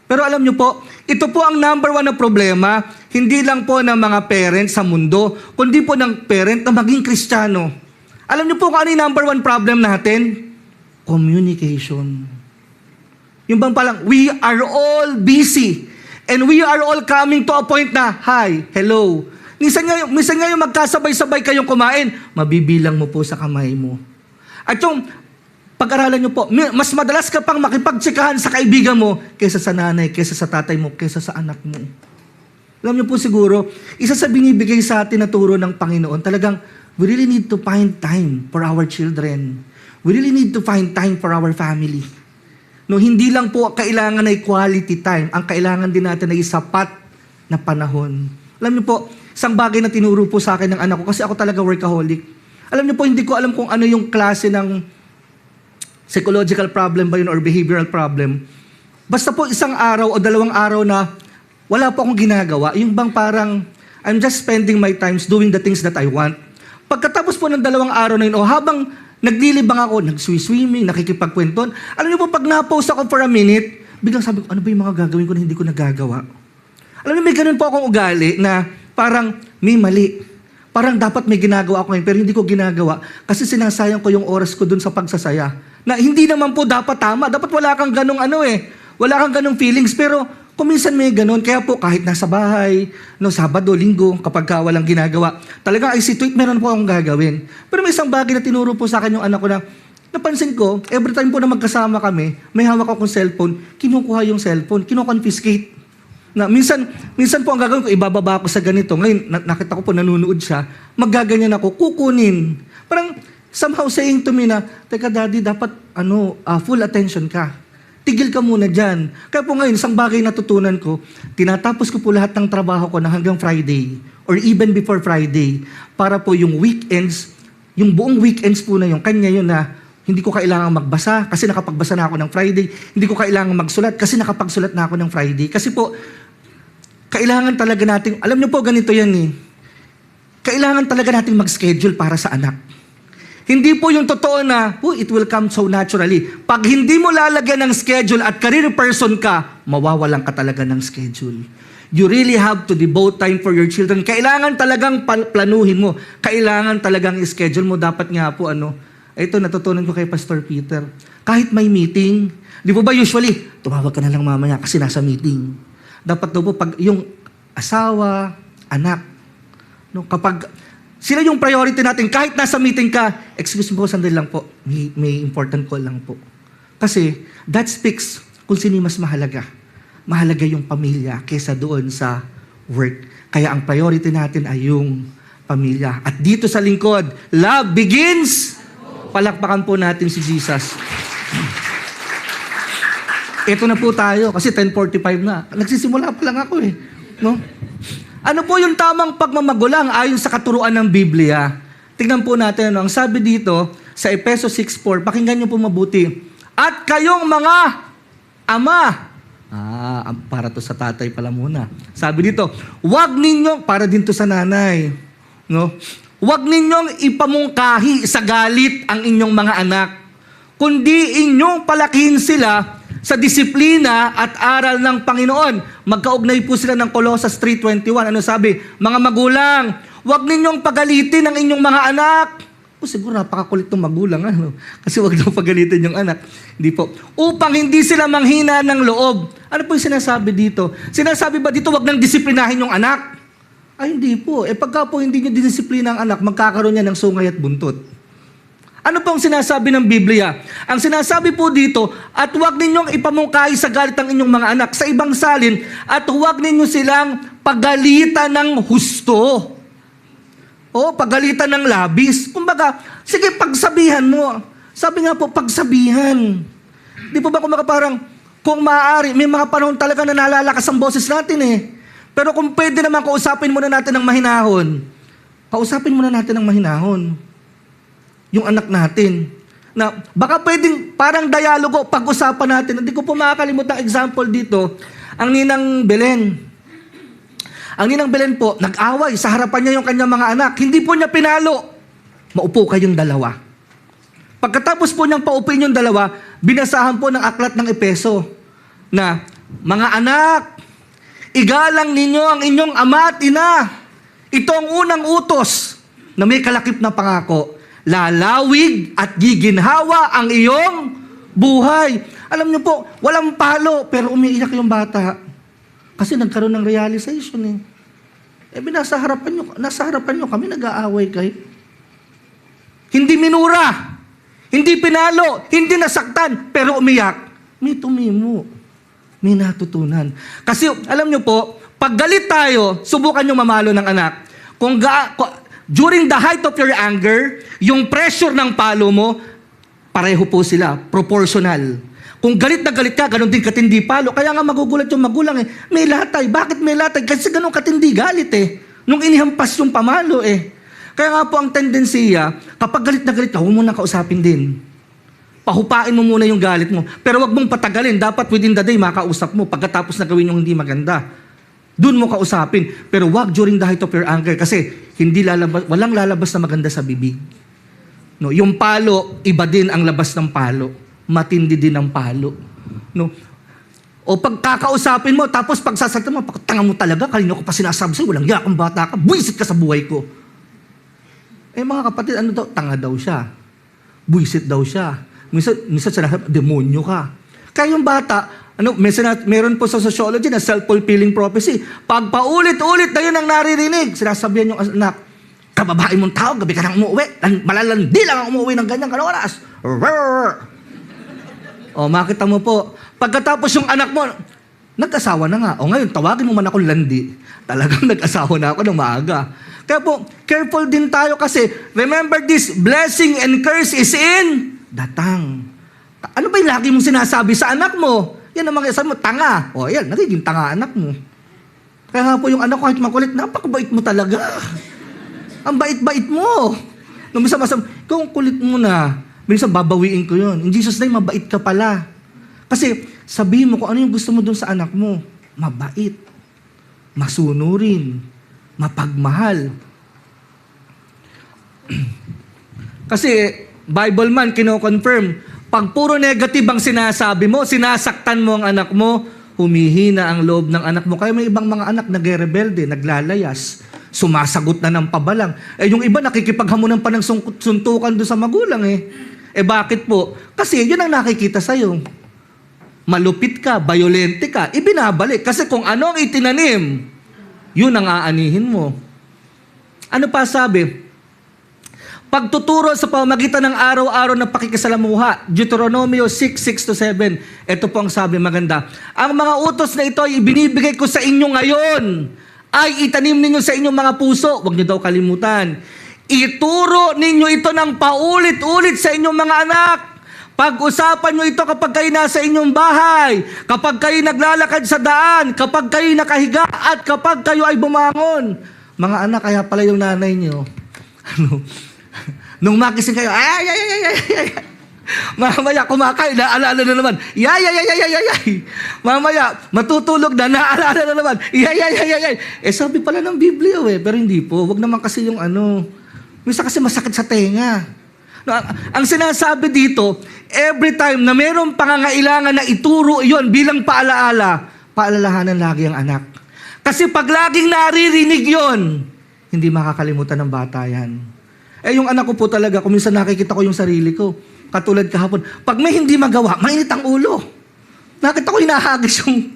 Pero alam nyo po, ito po ang number one na problema, hindi lang po ng mga parents sa mundo, kundi po ng parent na maging Kristiyano. Alam nyo po kung ano yung number one problem natin? Communication. Yung bang palang, we are all busy. And we are all coming to a point na, hi, hello. Minsan nga yung magkasabay-sabay kayong kumain, mabibilang mo po sa kamay mo. At yung pag-aralan nyo po, mas madalas ka pang makipagtsikahan sa kaibigan mo kaysa sa nanay, kaysa sa tatay mo, kaysa sa anak mo. Alam nyo po siguro, isa sa binibigay sa atin na turo ng Panginoon, talagang we really need to find time for our children. We really need to find time for our family. No, hindi lang po kailangan ay quality time. Ang kailangan din natin ay sapat na panahon. Alam niyo po, isang bagay na tinuro po sa akin ng anak ko, kasi ako talaga workaholic. Alam niyo po, hindi ko alam kung ano yung klase ng psychological problem ba yun or behavioral problem. Basta po isang araw o 2 araw na wala po akong ginagawa, yung bang parang I'm just spending my times doing the things that I want. Pagkatapos po ng 2 araw na yun, o habang naglilibang ako, nag-swimming, nakikipagkwenton, alam niyo po, pag na-pause ako for a minute, biglang sabi ko, ano ba yung mga gagawin ko na hindi ko nagagawa? Alam niyo, may ganun po akong ugali na parang may mali. Parang dapat may ginagawa ako ngayon, pero hindi ko ginagawa kasi sinasayang ko yung oras ko dun sa pagsasaya. Na hindi naman po dapat tama. Dapat wala kang ganung wala kang ganung feelings, pero kuminsan may ganun. Kaya po kahit nasa bahay, Sabado, Linggo, kapag walang ginagawa, talaga I see to it, meron po akong gagawin. Pero may isang bagay na tinuro po sa akin yung anak ko na napansin ko, every time po na magkasama kami, may hawak akong cellphone, kinukuha yung cellphone, kinukonfiscate. Na minsan po ang gagawin ko, ibababa ako sa ganito. Ngayon, nakita ko po nanonood siya, maggaganyan ako, kukunin. Parang somehow saying to me na, teka daddy, dapat full attention ka. Tigil ka muna dyan. Kaya po ngayon, isang bagay natutunan ko, tinatapos ko po lahat ng trabaho ko na hanggang Friday or even before Friday para po yung weekends, yung buong weekends po na yung kanya yun na hindi ko kailangang magbasa kasi nakapagbasa na ako ng Friday. Hindi ko kailangang magsulat kasi nakapagsulat na ako ng Friday. Kasi po, kailangan talaga natin, alam niyo po ganito yan kailangan talaga natin mag-schedule para sa anak. Hindi po yung totoo na, it will come so naturally. Pag hindi mo lalagyan ng schedule at career person ka, mawawalan ka talaga ng schedule. You really have to devote time for your children. Kailangan talagang planuhin mo. Kailangan talagang schedule mo. Dapat nga po ito natutunan ko kay Pastor Peter. Kahit may meeting, di po ba usually, tumawag ka na lang mamaya kasi nasa meeting. Dapat daw po pag yung asawa, anak, kapag sila yung priority natin, kahit nasa meeting ka, excuse me po, sandali lang po, may important call lang po. Kasi that speaks kung sino mas mahalaga. Mahalaga yung pamilya kaysa doon sa work. Kaya ang priority natin ay yung pamilya. At dito sa lingkod, love begins. Palakpakan po natin si Jesus. Ito na po tayo kasi 10:45 na. Nagsisimula pa lang ako Ano po yung tamang pagmamagulang ayon sa katuruan ng Biblia? Tingnan po natin ang sabi dito sa Efesos 6:4. Pakinggan niyo po mabuti. At kayong mga ama. Para to sa tatay pala muna. Sabi dito, wag ninyo, para din to sa nanay. Huwag ninyong ipamungkahi sa galit ang inyong mga anak, kundi inyong palakihin sila sa disiplina at aral ng Panginoon. Magkaugnay po sila ng Colossus 3:21. Ano sabi? Mga magulang, huwag ninyong pagalitin ang inyong mga anak. Siguro napakakulit ng magulang. Kasi huwag daw pagalitin yung anak. Hindi po. Upang hindi sila manghina ng loob. Ano po yung sinasabi dito? Sinasabi ba dito huwag nang disiplinahin yung anak? Ay, hindi po. Pagka po hindi nyo didisiplina ang anak, magkakaroon niya ng sungay at buntot. Ano pong sinasabi ng Biblia? Ang sinasabi po dito, at huwag ninyong ipamungkahi sa galit ang inyong mga anak. Sa ibang salin, at huwag ninyo silang pagalitan ng husto. O, pagalitan ng labis. Kumbaga, sige, pagsabihan mo. Sabi nga po, pagsabihan. Di po ba parang, kung maaari, may mga panahon talaga na nalalakas ang boses natin Pero kung pwede naman, kausapin muna natin ng mahinahon. Kausapin muna natin ng mahinahon. Yung anak natin. Na baka pwedeng parang dialogo, pag-usapan natin. Hindi ko po makakalimutan ang example dito. Ang Ninang Belen. Ang Ninang Belen po, nag-away. Sa harapan niya yung kanyang mga anak. Hindi po niya pinalo. Maupo kayong dalawa. Pagkatapos po niyang paupuin yung dalawa, binasahan po ng aklat ng Epeso na, mga anak, igalang ninyo ang inyong ama at ina. Ito ang unang utos na may kalakip na pangako. Lalawig at giginhawa ang iyong buhay. Alam niyo po, walang palo, pero umiiyak yung bata. Kasi nagkaroon ng realization nasa harapan niyo kami nag-aaway kayo. Hindi minura, hindi pinalo, hindi nasaktan, pero umiyak. May tumimo. May natutunan. Kasi alam nyo po, pag galit tayo, subukan nyo mamalo ng anak. During the height of your anger, yung pressure ng palo mo, pareho po sila, proportional. Kung galit na galit ka, ganun din katindi palo. Kaya nga magugulat yung magulang eh. May latay. Bakit may latay? Kasi ganun katindi galit eh. Nung inihampas yung pamalo eh. Kaya nga po ang tendensiya, kapag galit na galit ka, huwag mo nang kausapin din. Pahupain mo muna yung galit mo. Pero wag mong patagalin. Dapat within the day, makausap mo. Pagkatapos na gawin yung hindi maganda, doon mo kausapin. Pero wag during the height of your anger. Kasi walang lalabas na maganda sa bibig. No, yung palo, iba din ang labas ng palo. Matindi din ang palo. No? O pag kakausapin mo, tapos pag sasalita mo, tanga mo talaga, kanina ko pa sinasabi sa'yo, walang yakang bata ka, buwisit ka sa buhay ko. Eh mga kapatid, ano daw? Tanga daw siya. Buwisit daw siya. Minsan sinasabi, demonyo ka. Kaya yung bata, meron po sa sociology na self-fulfilling prophecy. Pag paulit-ulit na yun ang naririnig, sinasabihan yung anak, kababae mong tao, gabi ka nang umuwi. Malalandi lang ang umuwi ng ganyang oras. O, makita mo po. Pagkatapos yung anak mo, nag-asawa na nga. O ngayon, tawagin mo man akong landi. Talagang nag-asawa na ako ng maaga. Kaya po, careful din tayo kasi, remember this, blessing and curse is in the tongue. Ano ba yung lagi mong sinasabi sa anak mo? Yan ang mga sabi mo, tanga. O, yan, nagiging tanga anak mo. Kaya nga po yung anak ko, kahit makulit, napakabait mo talaga. Ang bait-bait mo. Nung minsan masabi, kung kulit mo na, minsan babawiin ko yun. In Jesus' name, mabait ka pala. Kasi sabihin mo kung ano yung gusto mo dun sa anak mo. Mabait. Masunurin. Mapagmahal. Kasi Bible man, kino-confirm, pag puro negative ang sinasabi mo, sinasaktan mo ang anak mo, humihina ang loob ng anak mo. Kaya may ibang mga anak nagre-rebelde, naglalayas, sumasagot na ng pabalang. Eh yung iba nakikipaghamunan pa ng suntukan doon sa magulang eh. Eh bakit po? Kasi yun ang nakikita sa'yo. Malupit ka, violente ka, ibinabalik. Kasi kung ano ang itinanim, yun ang aanihin mo. Ano pa sabi? Pagtuturo sa pamamagitan ng araw-araw na pakikisalamuha. Deuteronomio 6:6-7. Ito po ang sabi maganda. Ang mga utos na ito ay ibinibigay ko sa inyo ngayon. Ay itanim ninyo sa inyong mga puso. Huwag niyo daw kalimutan. Ituro ninyo ito ng paulit-ulit sa inyong mga anak. Pag-usapan nyo ito kapag kayo nasa inyong bahay, kapag kayo naglalakad sa daan, kapag kayo nakahiga, at kapag kayo ay bumangon. Mga anak, kaya pala yung nanay nyo. Nung makising kayo, mamaya kumakain, naaalala na naman. Mamaya, matutulog na, naaalala na naman. Eh sabi pala ng Biblia pero hindi po. Wag naman kasi yung minsan kasi masakit sa tenga. No, ang sinasabi dito, every time na mayroong pangangailangan na ituro iyon bilang paalaala, paalalahanan lagi ang anak. Kasi pag laging naririnig yon, hindi makakalimutan ng bata yan. Eh yung anak ko po talaga, kung minsan nakikita ko yung sarili ko, katulad kahapon, pag may hindi magawa, mainit ang ulo. Nakita ko hinahagis yung,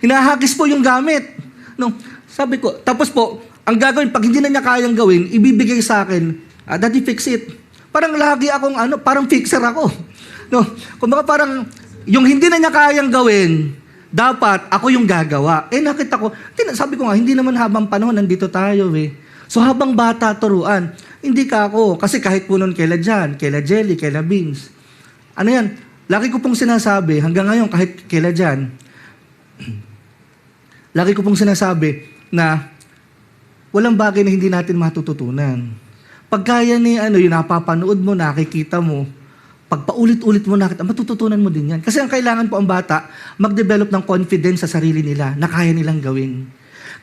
hinahagis po yung gamit. No, sabi ko, tapos po, ang gagawin, pag hindi na niya kayang gawin, ibibigay sa akin, Daddy, fix it. Parang lagi akong parang fixer ako. No, kumbaga parang, yung hindi na niya kayang gawin, dapat ako yung gagawa. Eh nakita ko, sabi ko nga, hindi naman habang panahon, nandito tayo So habang bata turuan, hindi ka ako. Kasi kahit po nun kaila Jan, kaila Jelly, kaila Beans. Ano yan? Lagi ko pong sinasabi, hanggang ngayon kahit kaila Jan, lagi ko pong sinasabi na walang bagay na hindi natin matututunan. Pagkaya ni yung napapanood mo, nakikita mo, pag paulit-ulit mo nakita, matututunan mo din yan. Kasi ang kailangan po ang bata, mag-develop ng confidence sa sarili nila na kaya nilang gawin.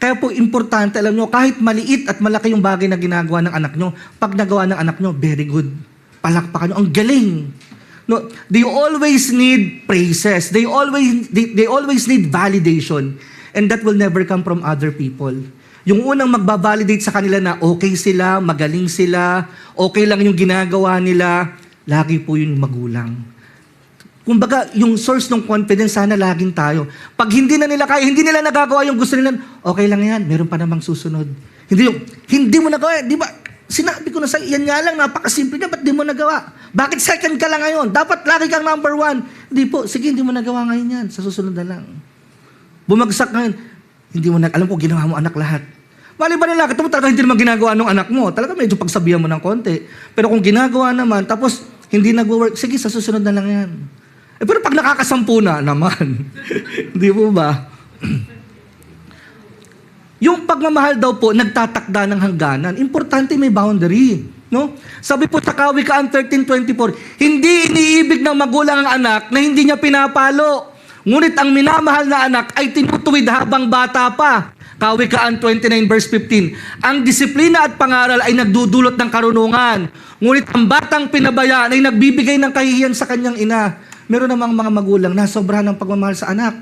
Kaya po importante, alam nyo, kahit maliit at malaki yung bagay na ginagawa ng anak nyo, pag nagawa ng anak nyo, very good. Palakpakan nyo, ang galing. No, they always need praises. They always need validation. And that will never come from other people. Yung unang magbabalidate sa kanila na okay sila, magaling sila, okay lang yung ginagawa nila, lagi po yung magulang. Kumbaga, yung source ng confidence, sana laging tayo. Pag hindi na nila kaya, hindi nila nagagawa yung gusto nila, okay lang yan, meron pa namang susunod. Hindi mo nagawa, di ba? Sinabi ko na sa yan nga lang, napakasimple na, ba't di mo nagawa? Bakit second ka lang ngayon? Dapat lagi kang number 1. Hindi po, sige, hindi mo nagawa ngayon yan, sa susunod na lang. Bumagsak ngayon, hindi mo alam ko, ginawa mo anak lahat. Mali ba nila, ito mo talaga hindi naman ginagawa ng anak mo. Talaga medyo pagsabihan mo ng konti. Pero kung ginagawa naman, tapos hindi nag-work, sige, sa susunod na lang yan. Pero pag nakakasampu na naman, di po ba? Yung pagmamahal daw po, nagtatakda ng hangganan. Importante may boundary. No? Sabi po sa Kawikaan 13:24, hindi iniibig ng magulang ang anak na hindi niya pinapalo. Ngunit ang minamahal na anak ay tinutuwid habang bata pa. Kawikaan 29 verse 15, ang disiplina at pangaral ay nagdudulot ng karunungan. Ngunit ang batang pinabayaan ay nagbibigay ng kahihiyan sa kanyang ina. Meron namang mga magulang na sobrahan ng pagmamahal sa anak.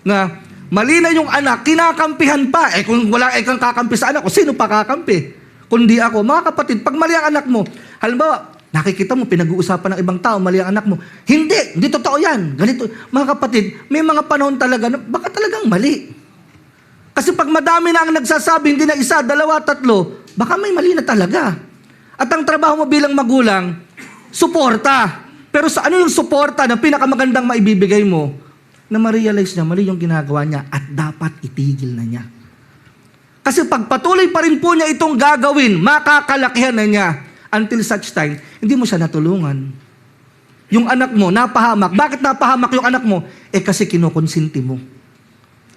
Na mali na yung anak, kinakampihan pa. Kung wala kang kakampi sa anak ko, sino pa kakampi? Kundi ako. Mga kapatid, pag mali ang anak mo, halimbawa, nakikita mo, pinag-uusapan ng ibang tao, mali ang anak mo. Hindi totoo yan. Ganito. Mga kapatid, may mga panahon talaga na baka talagang mali. Kasi pag madami na ang nagsasabi, hindi na isa, dalawa, tatlo, baka may mali na talaga. At ang trabaho mo bilang magulang, suporta. Pero sa ano yung suporta na pinakamagandang maibibigay mo? Na ma-realize niya, mali yung ginagawa niya at dapat itigil na niya. Kasi pag patuloy pa rin po niya itong gagawin, makakalakihan na niya. Until such time, hindi mo siya natulungan. Yung anak mo, napahamak. Bakit napahamak yung anak mo? Kasi kinukonsinti mo.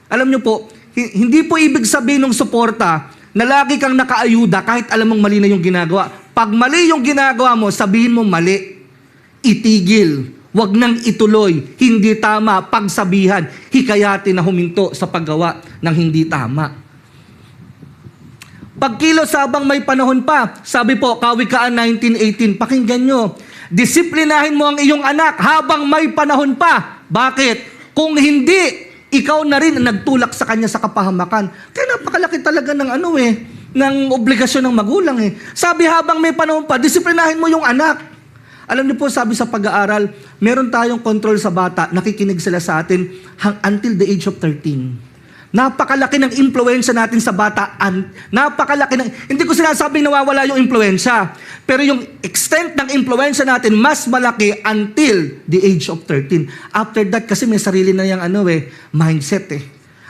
Alam niyo po, hindi po ibig sabihin ng suporta na lagi kang nakaayuda kahit alam mong mali na yung ginagawa. Pag mali yung ginagawa mo, sabihin mo mali. Itigil. Huwag nang ituloy. Hindi tama. Pagsabihan. Hikayatin na huminto sa paggawa ng hindi tama. Pagkilos habang may panahon pa. Sabi po, Kawikaan 19:18. Pakinggan nyo. Disiplinahin mo ang iyong anak habang may panahon pa. Bakit? Kung hindi, ikaw na rin ang nagtulak sa kanya sa kapahamakan. Kaya napakalaki talaga ng obligasyon ng magulang eh. Sabi habang may panahon pa, disiplinahin mo yung anak. Alam niyo po, sabi sa pag-aaral, meron tayong control sa bata, nakikinig sila sa atin until the age of 13. Napakalaki ng impluwensya natin sa bata. Napakalaki ng, hindi ko sinasabing nawawala yung impluwensya. Pero yung extent ng impluwensya natin, mas malaki until the age of 13. After that, kasi may sarili na yung mindset eh.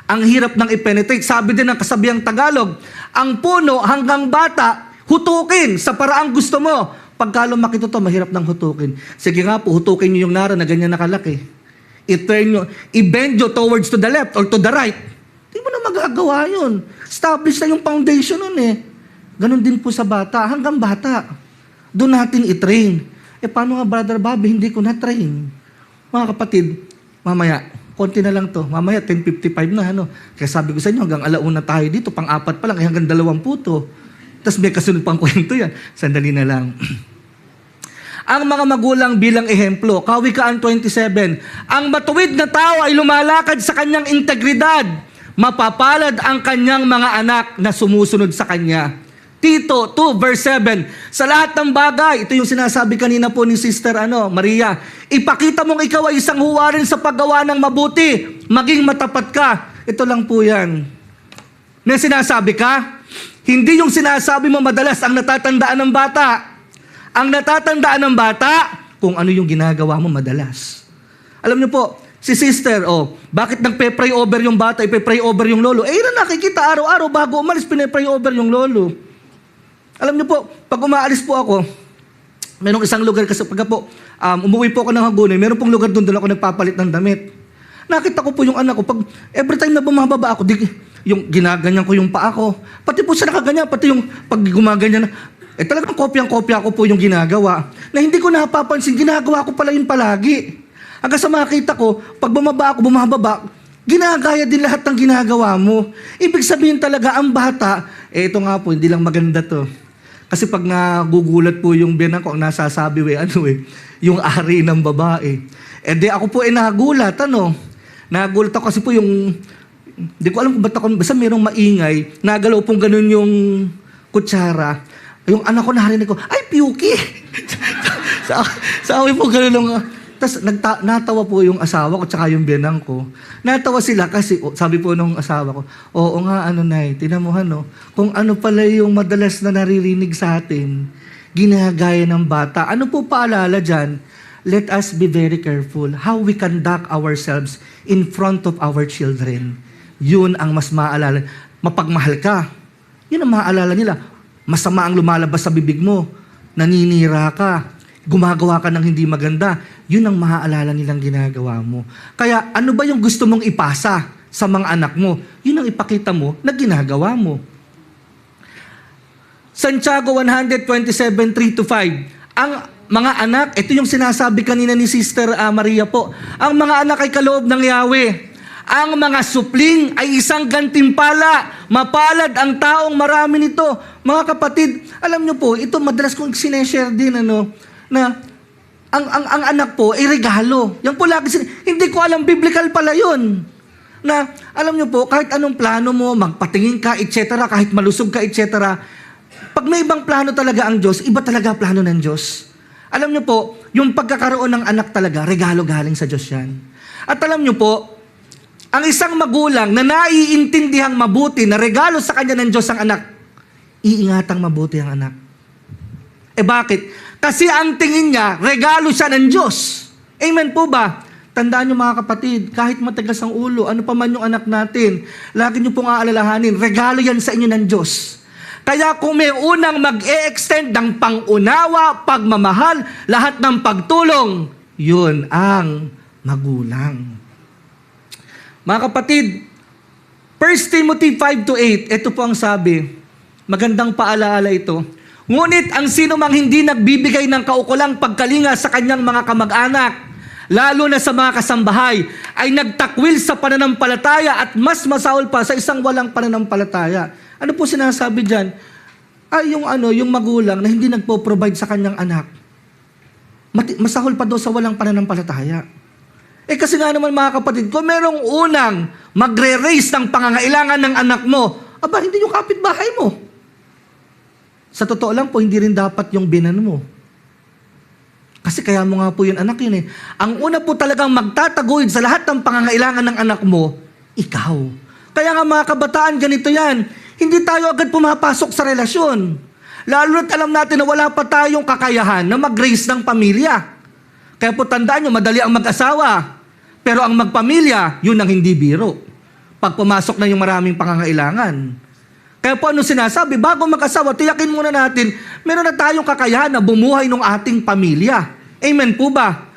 Ang hirap ng i-penetrate. Sabi din ng kasabihang Tagalog, ang puno hanggang bata, hutukin sa paraang gusto mo. Pagka lumaki to, mahirap ng hutukin. Sige nga po, hutukin nyo yung nara na ganyan nakalaki. I-bend nyo towards to the left or to the right. Hindi mo na magagawa yun. Establish na yung foundation nun eh. Ganon din po sa bata, hanggang bata. Doon natin i-train. Paano nga Brother Bobby, hindi ko na-train. Mga kapatid, mamaya, konti na lang to. Mamaya, 10:55 na. Kaya sabi ko sa inyo, hanggang alauna tayo dito, pang-apat pa lang, hanggang 20 to. Tapos may kasunod pang kwento yan. Sandali na lang. Ang mga magulang bilang ehemplo, Kawikaan 27, ang matuwid na tao ay lumalakad sa kanyang integridad. Mapapalad ang kanyang mga anak na sumusunod sa kanya. Tito 2 verse 7, sa lahat ng bagay, ito yung sinasabi kanina po ni Sister Maria, ipakita mong ikaw ay isang huwarin sa paggawa ng mabuti, maging matapat ka. Ito lang po yan. May sinasabi ka? Hindi yung sinasabi mo madalas ang natatandaan ng bata. Ang natatandaan ng bata, kung ano yung ginagawa mo madalas. Alam niyo po, si Sister, bakit nagpe-pray over yung bata, ipe-pray over yung lolo? Na nakikita araw-araw bago umalis, pine-pray over yung lolo. Alam niyo po, pag umaalis po ako, merong isang lugar kasi pagka po, umuwi po ako ng Hagonoy, meron pong lugar doon ako nagpapalit ng damit. Nakita ko po yung anak ko, pag every time na bumababa ako, yung ginaganyan ko yung paa ko, pati po siya nakaganyan, pati yung pag gumaganyan na, talagang kopyang-kopya ko po yung ginagawa, na hindi ko napapansin, ginagawa ko pala yun palagi. Hanggang sa makita ko, pag bumababa, ginagaya din lahat ng ginagawa mo. Ibig sabihin talaga, ang bata, ito nga po, hindi lang maganda to. Kasi pag nagugulat po yung biyanan ko, ang nasasabi, yung ari ng babae. Ako po nagulat, Nagulat ako kasi po yung, hindi ko alam kung ba't ako, basta merong maingay, nagalaw pong ganun yung kutsara. Yung anak ko narinig ko, ay, Piuki! sa amin po ganun lang. Tapos natawa po yung asawa ko tsaka yung biyanang ko. Natawa sila kasi, sabi po nung asawa ko, oo nga, Nay, tinan mo, kung ano pala yung madalas na naririnig sa atin, ginagaya ng bata. Ano po paalala dyan? Let us be very careful how we conduct ourselves in front of our children. Yun ang mas maalala. Mapagmahal ka. Yun ang maalala nila. Masama ang lumalabas sa bibig mo. Naninira ka. Gumagawa ka ng hindi maganda. yun ang maaalala nilang ginagawa mo. Kaya ano ba yung gusto mong ipasa sa mga anak mo? Yun ang ipakita mo na ginagawa mo. Santiago 127:3-5. Ang mga anak, ito yung sinasabi kanina ni Sister Maria po. Ang mga anak ay kaloob ng Yahweh. Ang mga supling ay isang gantimpala. Mapalad ang taong marami nito. Mga kapatid, alam nyo po, ito madalas kong sineshare din, na ang anak po ay regalo. Yan po lagi, hindi ko alam, biblical pala yun. Na, alam nyo po, kahit anong plano mo, magpatingin ka, etc., kahit malusog ka, etc., pag may ibang plano talaga ang Diyos, iba talaga plano ng Diyos. Alam nyo po, yung pagkakaroon ng anak talaga, regalo galing sa Diyos yan. At alam nyo po, ang isang magulang na naiintindihang mabuti na regalo sa kanya ng Diyos ang anak, iingatang mabuti ang anak. Bakit? Kasi ang tingin niya, regalo siya ng Diyos. Amen po ba? Tandaan nyo mga kapatid, kahit matigas ang ulo, ano pa man yung anak natin, lagi nyo pong aalalahanin, regalo yan sa inyo ng Diyos. Kaya kung may unang mag-e-extend ng pangunawa, pagmamahal, lahat ng pagtulong, yun ang magulang. Mga kapatid, 1 Timothy 5-8, ito po ang sabi, magandang paalaala ito. Ngunit ang sino mang hindi nagbibigay ng kaukulang pagkalinga sa kanyang mga kamag-anak, lalo na sa mga kasambahay, ay nagtakwil sa pananampalataya at mas masaol pa sa isang walang pananampalataya. Ano po sinasabi dyan? Yung magulang na hindi nagpo-provide sa kanyang anak, masahol pa daw sa walang pananampalataya. Kasi nga naman mga kapatid, kung merong unang magre-raise ng pangangailangan ng anak mo, hindi yung kapitbahay mo. Sa totoo lang po, hindi rin dapat yung binan mo. Kasi kaya mo nga po yun anak yun eh. Ang una po talagang magtataguyod sa lahat ng pangangailangan ng anak mo, ikaw. Kaya nga mga kabataan, ganito yan. Hindi tayo agad pumapasok sa relasyon. Lalo na't alam natin na wala pa tayong kakayahan na mag-raise ng pamilya. Kaya po tandaan nyo, madali ang mag-asawa. Pero ang magpamilya, yun ang hindi biro. Pag pumasok na yung maraming pangangailangan. Kaya po ano sinasabi, bago mag-asawa, tiyakin muna natin, meron na tayong kakayahan na bumuhay ng ating pamilya. Amen po ba?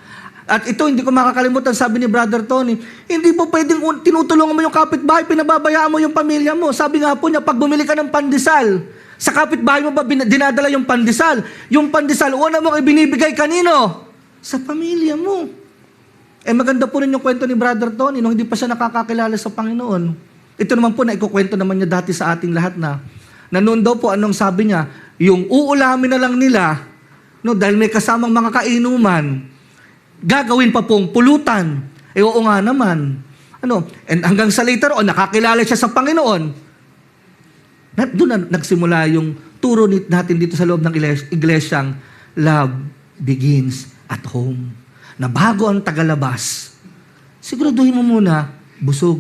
At ito, hindi ko makakalimutan, sabi ni Brother Tony, hindi po pwedeng tinutulungan mo yung kapitbahay, pinababayaan mo yung pamilya mo. Sabi nga po niya, pag bumili ka ng pandesal, sa kapitbahay mo ba dinadala yung pandesal? Yung pandesal, una mo ibinibigay kanino? Sa pamilya mo. Maganda po rin yung kwento ni Brother Tony nung hindi pa siya nakakakilala sa Panginoon. Ito naman po na ikukwento naman niya dati sa ating lahat na noon daw po anong sabi niya, yung uulamin na lang nila, dahil may kasamang mga kainuman, gagawin pa pong pulutan. Oo nga naman. And hanggang sa later on, nakakilala siya sa Panginoon. Doon na nagsimula yung turo natin dito sa loob ng iglesyang love begins at home. Na bago ang tagalabas, siguraduhin mo muna, busog,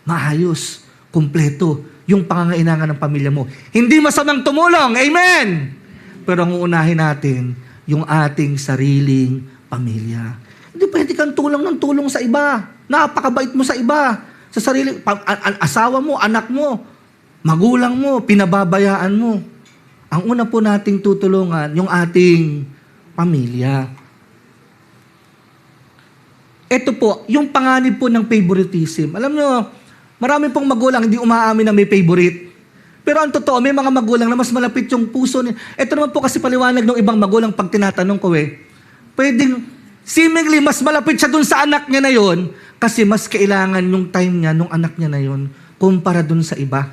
maayos, kumpleto, yung pangangailangan ng pamilya mo. Hindi masamang tumulong, amen! Pero ang uunahin natin, yung ating sariling pamilya. Hindi pwede kang tulong ng tulong sa iba. Napakabait mo sa iba. Sa sarili, asawa mo, anak mo, magulang mo, pinababayaan mo. Ang una po nating tutulungan, yung ating pamilya. Ito po, yung panganib po ng favoritism. Alam nyo, marami pong magulang hindi umaamin na may favorite. Pero ang totoo, may mga magulang na mas malapit yung puso niya. Ito naman po kasi paliwanag ng ibang magulang pag tinatanong ko pwedeng seemingly mas malapit siya dun sa anak niya na yon kasi mas kailangan yung time niya nung anak niya na yon kumpara dun sa iba.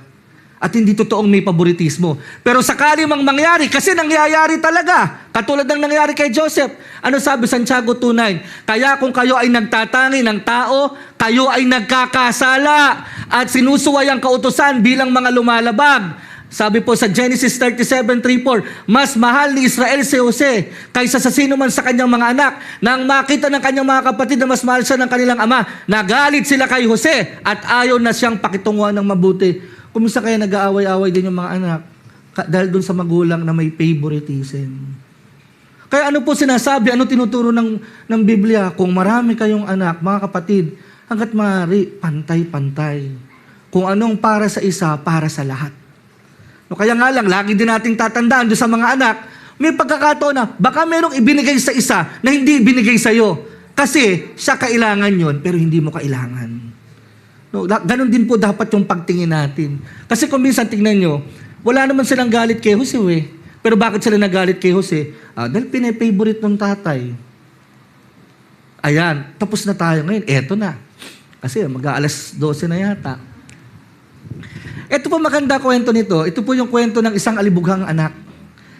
At hindi totoong may favoritismo. Pero sakali mang mangyari, kasi nangyayari talaga. Katulad ng nangyari kay Joseph. Ano sabi Santiago 2:9? Kaya kung kayo ay nagtatangi ng tao, kayo ay nagkakasala at sinusuway ang kautusan bilang mga lumalabag. Sabi po sa Genesis 37:3-4, mas mahal ni Israel si Jose kaysa sa sino man sa kanyang mga anak. Nang makita ng kanyang mga kapatid na mas mahal siya ng kanilang ama, nagalit sila kay Jose at ayaw na siyang pakitunguhan ng mabuti. Kumisa kaya nag-aaway-aaway din yung mga anak dahil dun sa magulang na may favoritism. Kaya ano po sinasabi, ano tinuturo ng Biblia? Kung marami kayong anak, mga kapatid, hanggat maaari, pantay-pantay. Kung anong para sa isa, para sa lahat. Kaya nga lang, lagi din nating tatandaan doon sa mga anak, May pagkakataon na baka merong ibinigay sa isa na hindi ibinigay sa'yo. Kasi siya kailangan yon pero hindi mo kailangan. No, ganun din po dapat yung pagtingin natin. Kasi kung minsan tingnan nyo, wala naman silang galit kay Jose eh. Pero bakit sila nagalit kay Jose? Dahil pinafavorite ng tatay. Ayan, tapos na tayo ngayon. Eto na. Kasi mag-aalas 12 na yata. Ito po maganda kwento nito. Ito po yung kwento ng isang alibughang anak.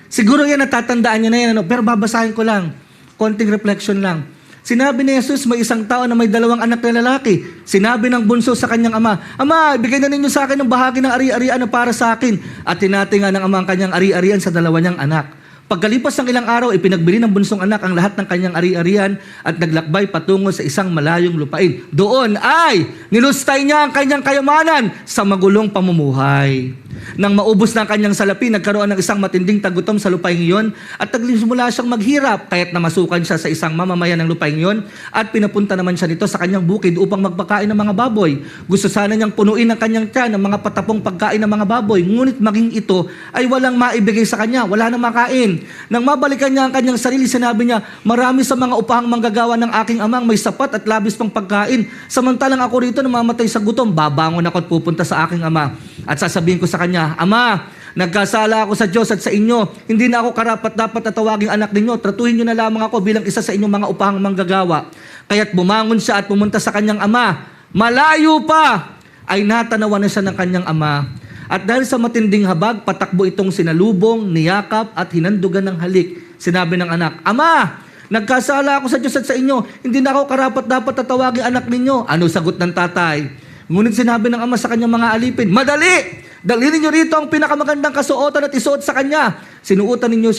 Siguro yan natatandaan nyo na yan. Pero babasahin ko lang. Konting reflection lang. Sinabi ni Jesus, may isang tao na may 2 anak na lalaki. Sinabi ng bunso sa kanyang ama, Ama, ibigay na ninyo sa akin ng bahagi ng ari-arian na para sa akin. At tinatinga ng ama ang kanyang ari-arian sa 2 niyang anak. Pagkalipas ng ilang araw, ipinagbili ng bunsong anak ang lahat ng kanyang ari-arian at naglakbay patungo sa isang malayong lupain. Doon ay nilustay niya ang kanyang kayamanan sa magulong pamumuhay. Nang maubos na ang kanyang salapi, nagkaroon ng isang matinding tagutom sa lupain iyon at nagsimula siyang maghirap kaya't namasukan siya sa isang mamamayan ng lupain iyon at pinapunta naman siya nito sa kanyang bukid upang magpakain ng mga baboy. Gusto sana niyang punuin ang kanyang tiyan ng mga patapong pagkain ng mga baboy, ngunit maging ito ay walang maibigay sa kanya, wala nang makain. Nang mabalikan niya ang kanyang sarili, sinabi niya, marami sa mga upahang manggagawa ng aking amang may sapat at labis pang pagkain. Samantalang ako rito namamatay sa gutom, babangon ako at pupunta sa aking ama. At sasabihin ko sa kanya, Ama, nagkasala ako sa Diyos at sa inyo. Hindi na ako karapat-dapat na tawaging anak ninyo. Tratuhin niyo na lamang ako bilang isa sa inyong mga upahang manggagawa. Kaya't bumangon siya at pumunta sa kanyang ama. Malayo pa ay natanawan na siya ng kanyang ama. At dahil sa matinding habag, patakbo itong sinalubong, niyakap at hinandugan ng halik. Sinabi ng anak, Ama, nagkasala ako sa Diyos at sa inyo. Hindi na ako karapat-dapat na tawaging anak ninyo. Ano sagot ng tatay? Ngunit sinabi ng ama sa kanyang mga alipin, Madali! Dalhin niyo rito ang pinakamagandang kasuotan at isuot sa kanya. Sinuutan ninyo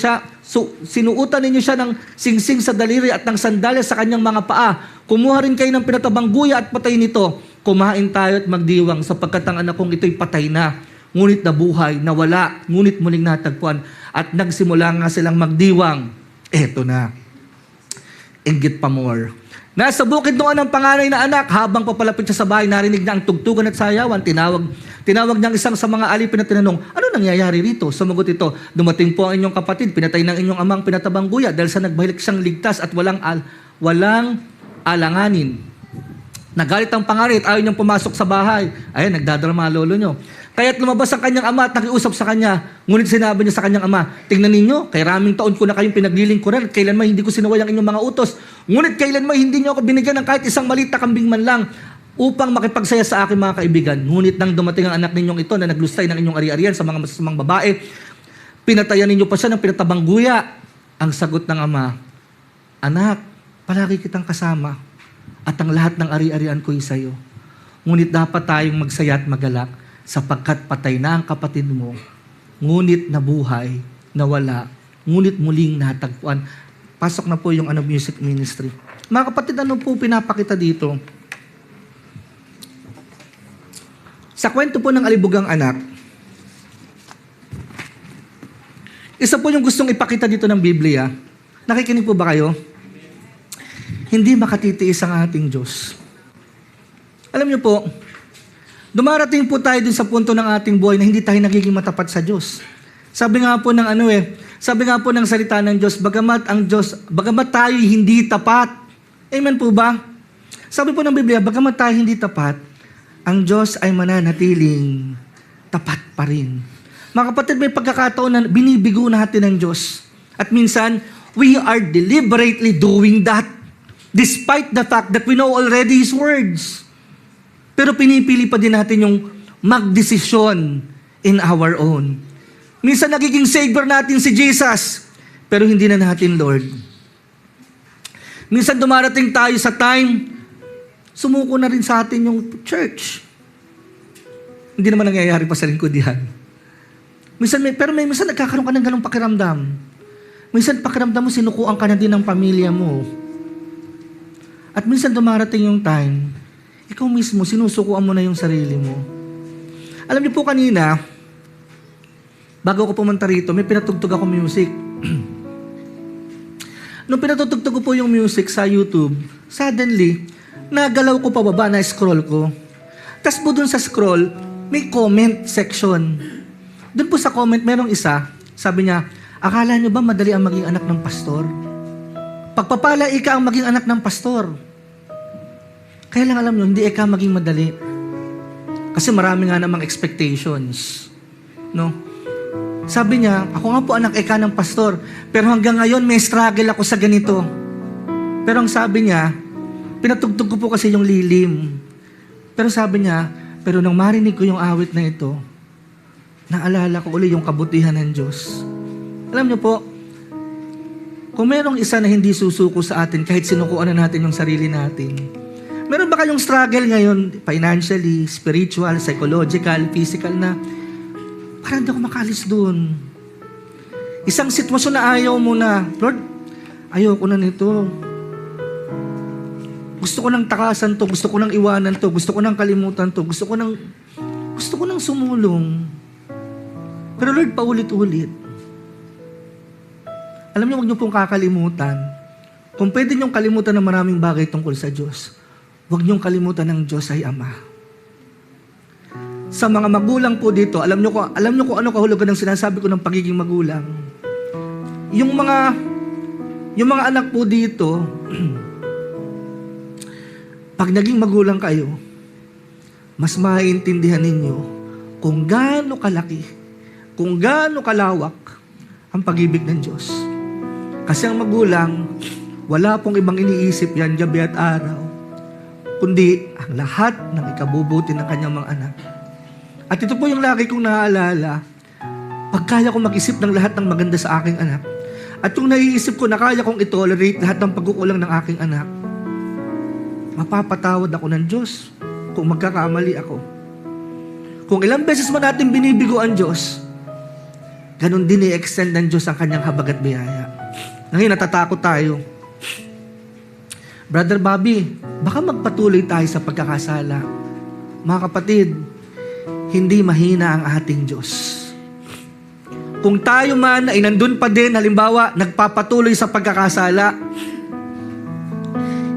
siya ng singsing sa daliri at ng sandalya sa kanyang mga paa. Kumuha rin kayo ng pinatabang guya at patay nito. Kumain tayo at magdiwang sapagkat ang anak kong ito'y patay na. Ngunit nabuhay, nawala, ngunit muling natagpuan. At nagsimula nga silang magdiwang. Eto na. Inggit pa more. Nasa bukid noon ang panganay na anak. Habang papalapit siya sa bahay, narinig niya ang tugtugan at sayawan. Tinawag niyang isang sa mga alipin at tinanong, ano nangyayari rito? Sumagot ito, dumating po ang inyong kapatid, pinatay ng inyong amang pinatabang guya dahil sa nagbahilik siyang ligtas at walang alanganin. Nagalit ang panganay at ayaw niyang pumasok sa bahay. Ayan, nagdadrama lolo niyo. Kaya't lumabas ang kanyang ama at nakiusap sa kanya. Ngunit sinabi niya sa kanyang ama, tingnan ninyo, kay raming taon ko na kayong pinaglilingkuran at kailanman hindi ko sinaway ang inyong mga utos. Ngunit kailanman hindi niyo ako binigyan ng kahit isang maliit na kambing man lang upang makipagsaya sa aking mga kaibigan. Ngunit nang dumating ang anak ninyong ito na naglustay ng inyong ari-arian sa mga masasamang babae, pinatayan ninyo pa siya ng pinatabang guya. Ang sagot ng ama, Anak, palagi kitang kasama at ang lahat ng ari-arian ko'y sa'yo. Ngunit dapat tayong magsaya at magalak sapagkat patay na ang kapatid mo, ngunit nabuhay, nawala, ngunit muling natagpuan. Pasok na po yung music ministry. Mga kapatid, ano po pinapakita dito? Sa kwento po ng alibugang anak, isa po yung gustong ipakita dito ng Biblia. Nakikinig po ba kayo? Hindi makatitiis ang ating Diyos. Alam niyo po, dumarating po tayo din sa punto ng ating buhay na hindi tayo nagiging matapat sa Diyos. Sabi nga po ng salita ng Diyos, bagamat tayo hindi tapat. Amen po ba? Sabi po ng Biblia, bagamat tayo hindi tapat, ang Diyos ay mananatiling tapat pa rin. Mga kapatid, may pagkakataon na binibigo natin ng Diyos. At minsan, we are deliberately doing that despite the fact that we know already His words. Pero pinipili pa din natin yung magdesisyon in our own. Minsan nagiging Savior natin si Jesus, pero hindi na natin Lord. Minsan dumarating tayo sa time, sumuko na rin sa atin yung church. Hindi naman nangyayari pa sa lingkod yan. Minsan nagkakaroon ka ng ganong pakiramdam. Minsan pakiramdam mo, sinukuan ka na din ng pamilya mo. At minsan dumarating yung time, ikaw mismo, sinusukuan mo na yung sarili mo. Alam niyo po kanina, bago ako pumunta rito, may pinatugtog ako music. Nung pinatutugtog ko po yung music sa YouTube, suddenly, nagalaw ko pababa, na-scroll ko. Tapos po dun sa scroll, may comment section. Dun po sa comment, merong isa, sabi niya, Akala nyo ba madali ang maging anak ng pastor? Pagpapala ika ang maging anak ng pastor. Kaya lang alam nyo, hindi ika maging madali. Kasi marami nga namang expectations. No? Sabi niya, ako nga po anak ika ng pastor, pero hanggang ngayon may struggle ako sa ganito. Pero ang sabi niya, pinatugtog ko po kasi yung lilim. Pero sabi niya, pero nang marinig ko yung awit na ito, naalala ko uli yung kabutihan ng Diyos. Alam niyo po, kung merong isa na hindi susuko sa atin kahit sinukuan na natin yung sarili natin, meron ba kayong struggle ngayon, financially, spiritual, psychological, physical na, parang hindi ako makalis dun. Isang sitwasyon na ayaw mo na, Lord, ayoko na nito. Gusto ko nang takasan to, gusto ko nang iwanan to, gusto ko nang kalimutan to, gusto ko nang sumulong. Pero Lord, paulit-ulit. Alam niyo, huwag niyo pong kakalimutan. Kung pwede niyong kalimutan ng maraming bagay tungkol sa Diyos, huwag niyong kalimutan ng Diyos ay Ama. Sa mga magulang po dito, alam niyo kung ano kahulugan ng sinasabi ko ng pagiging magulang. Yung mga anak po dito, pag naging magulang kayo, mas maiintindihan ninyo kung gaano kalaki, kung gaano kalawak ang pag-ibig ng Diyos. Kasi ang magulang, wala pong ibang iniisip yan gabi at araw, kundi ang lahat ng ikabubuti ng kanyang mga anak. At ito po yung lagi kong naaalala, pag kaya kong mag-isip ng lahat ng maganda sa aking anak, at yung naiisip ko na kaya kong itolerate lahat ng pagkukulang ng aking anak, mapapatawad ako ng Diyos kung magkakamali ako. Kung ilang beses man natin binibigo ang Diyos, ganun din i-extend ng Diyos ang kanyang habag at biyaya. Ngayon, natatakot tayo. Brother Bobby, baka magpatuloy tayo sa pagkakasala. Mga kapatid, hindi mahina ang ating Diyos. Kung tayo man ay nandun pa din, halimbawa, nagpapatuloy sa pagkakasala,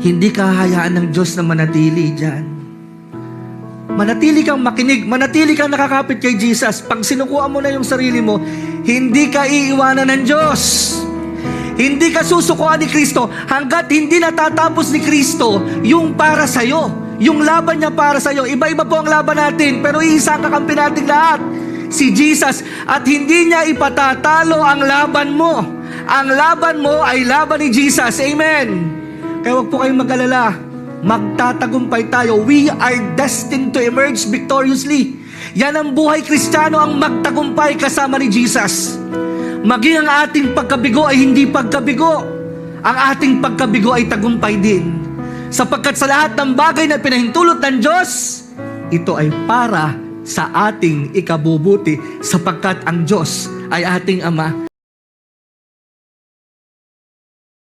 hindi ka hahayaan ng Diyos na manatili dyan. Manatili kang makinig, manatili kang nakakapit kay Jesus. Pag sinukuha mo na yung sarili mo, hindi ka iiwanan ng Diyos. Hindi ka susukuan ni Kristo hanggat hindi natatapos ni Kristo yung para sa'yo. Yung laban niya para sa'yo. Iba-iba po ang laban natin, pero iisa ang kakampi nating lahat. Si Jesus. At hindi niya ipatatalo ang laban mo. Ang laban mo ay laban ni Jesus. Amen. Kaya huwag po kayong mag-alala. Magtatagumpay tayo. We are destined to emerge victoriously. Yan ang buhay Kristiyano, ang magtagumpay kasama ni Jesus. Maging ang ating pagkabigo ay hindi pagkabigo. Ang ating pagkabigo ay tagumpay din. Sapagkat sa lahat ng bagay na pinahintulot ng Diyos, ito ay para sa ating ikabubuti sapagkat ang Diyos ay ating Ama.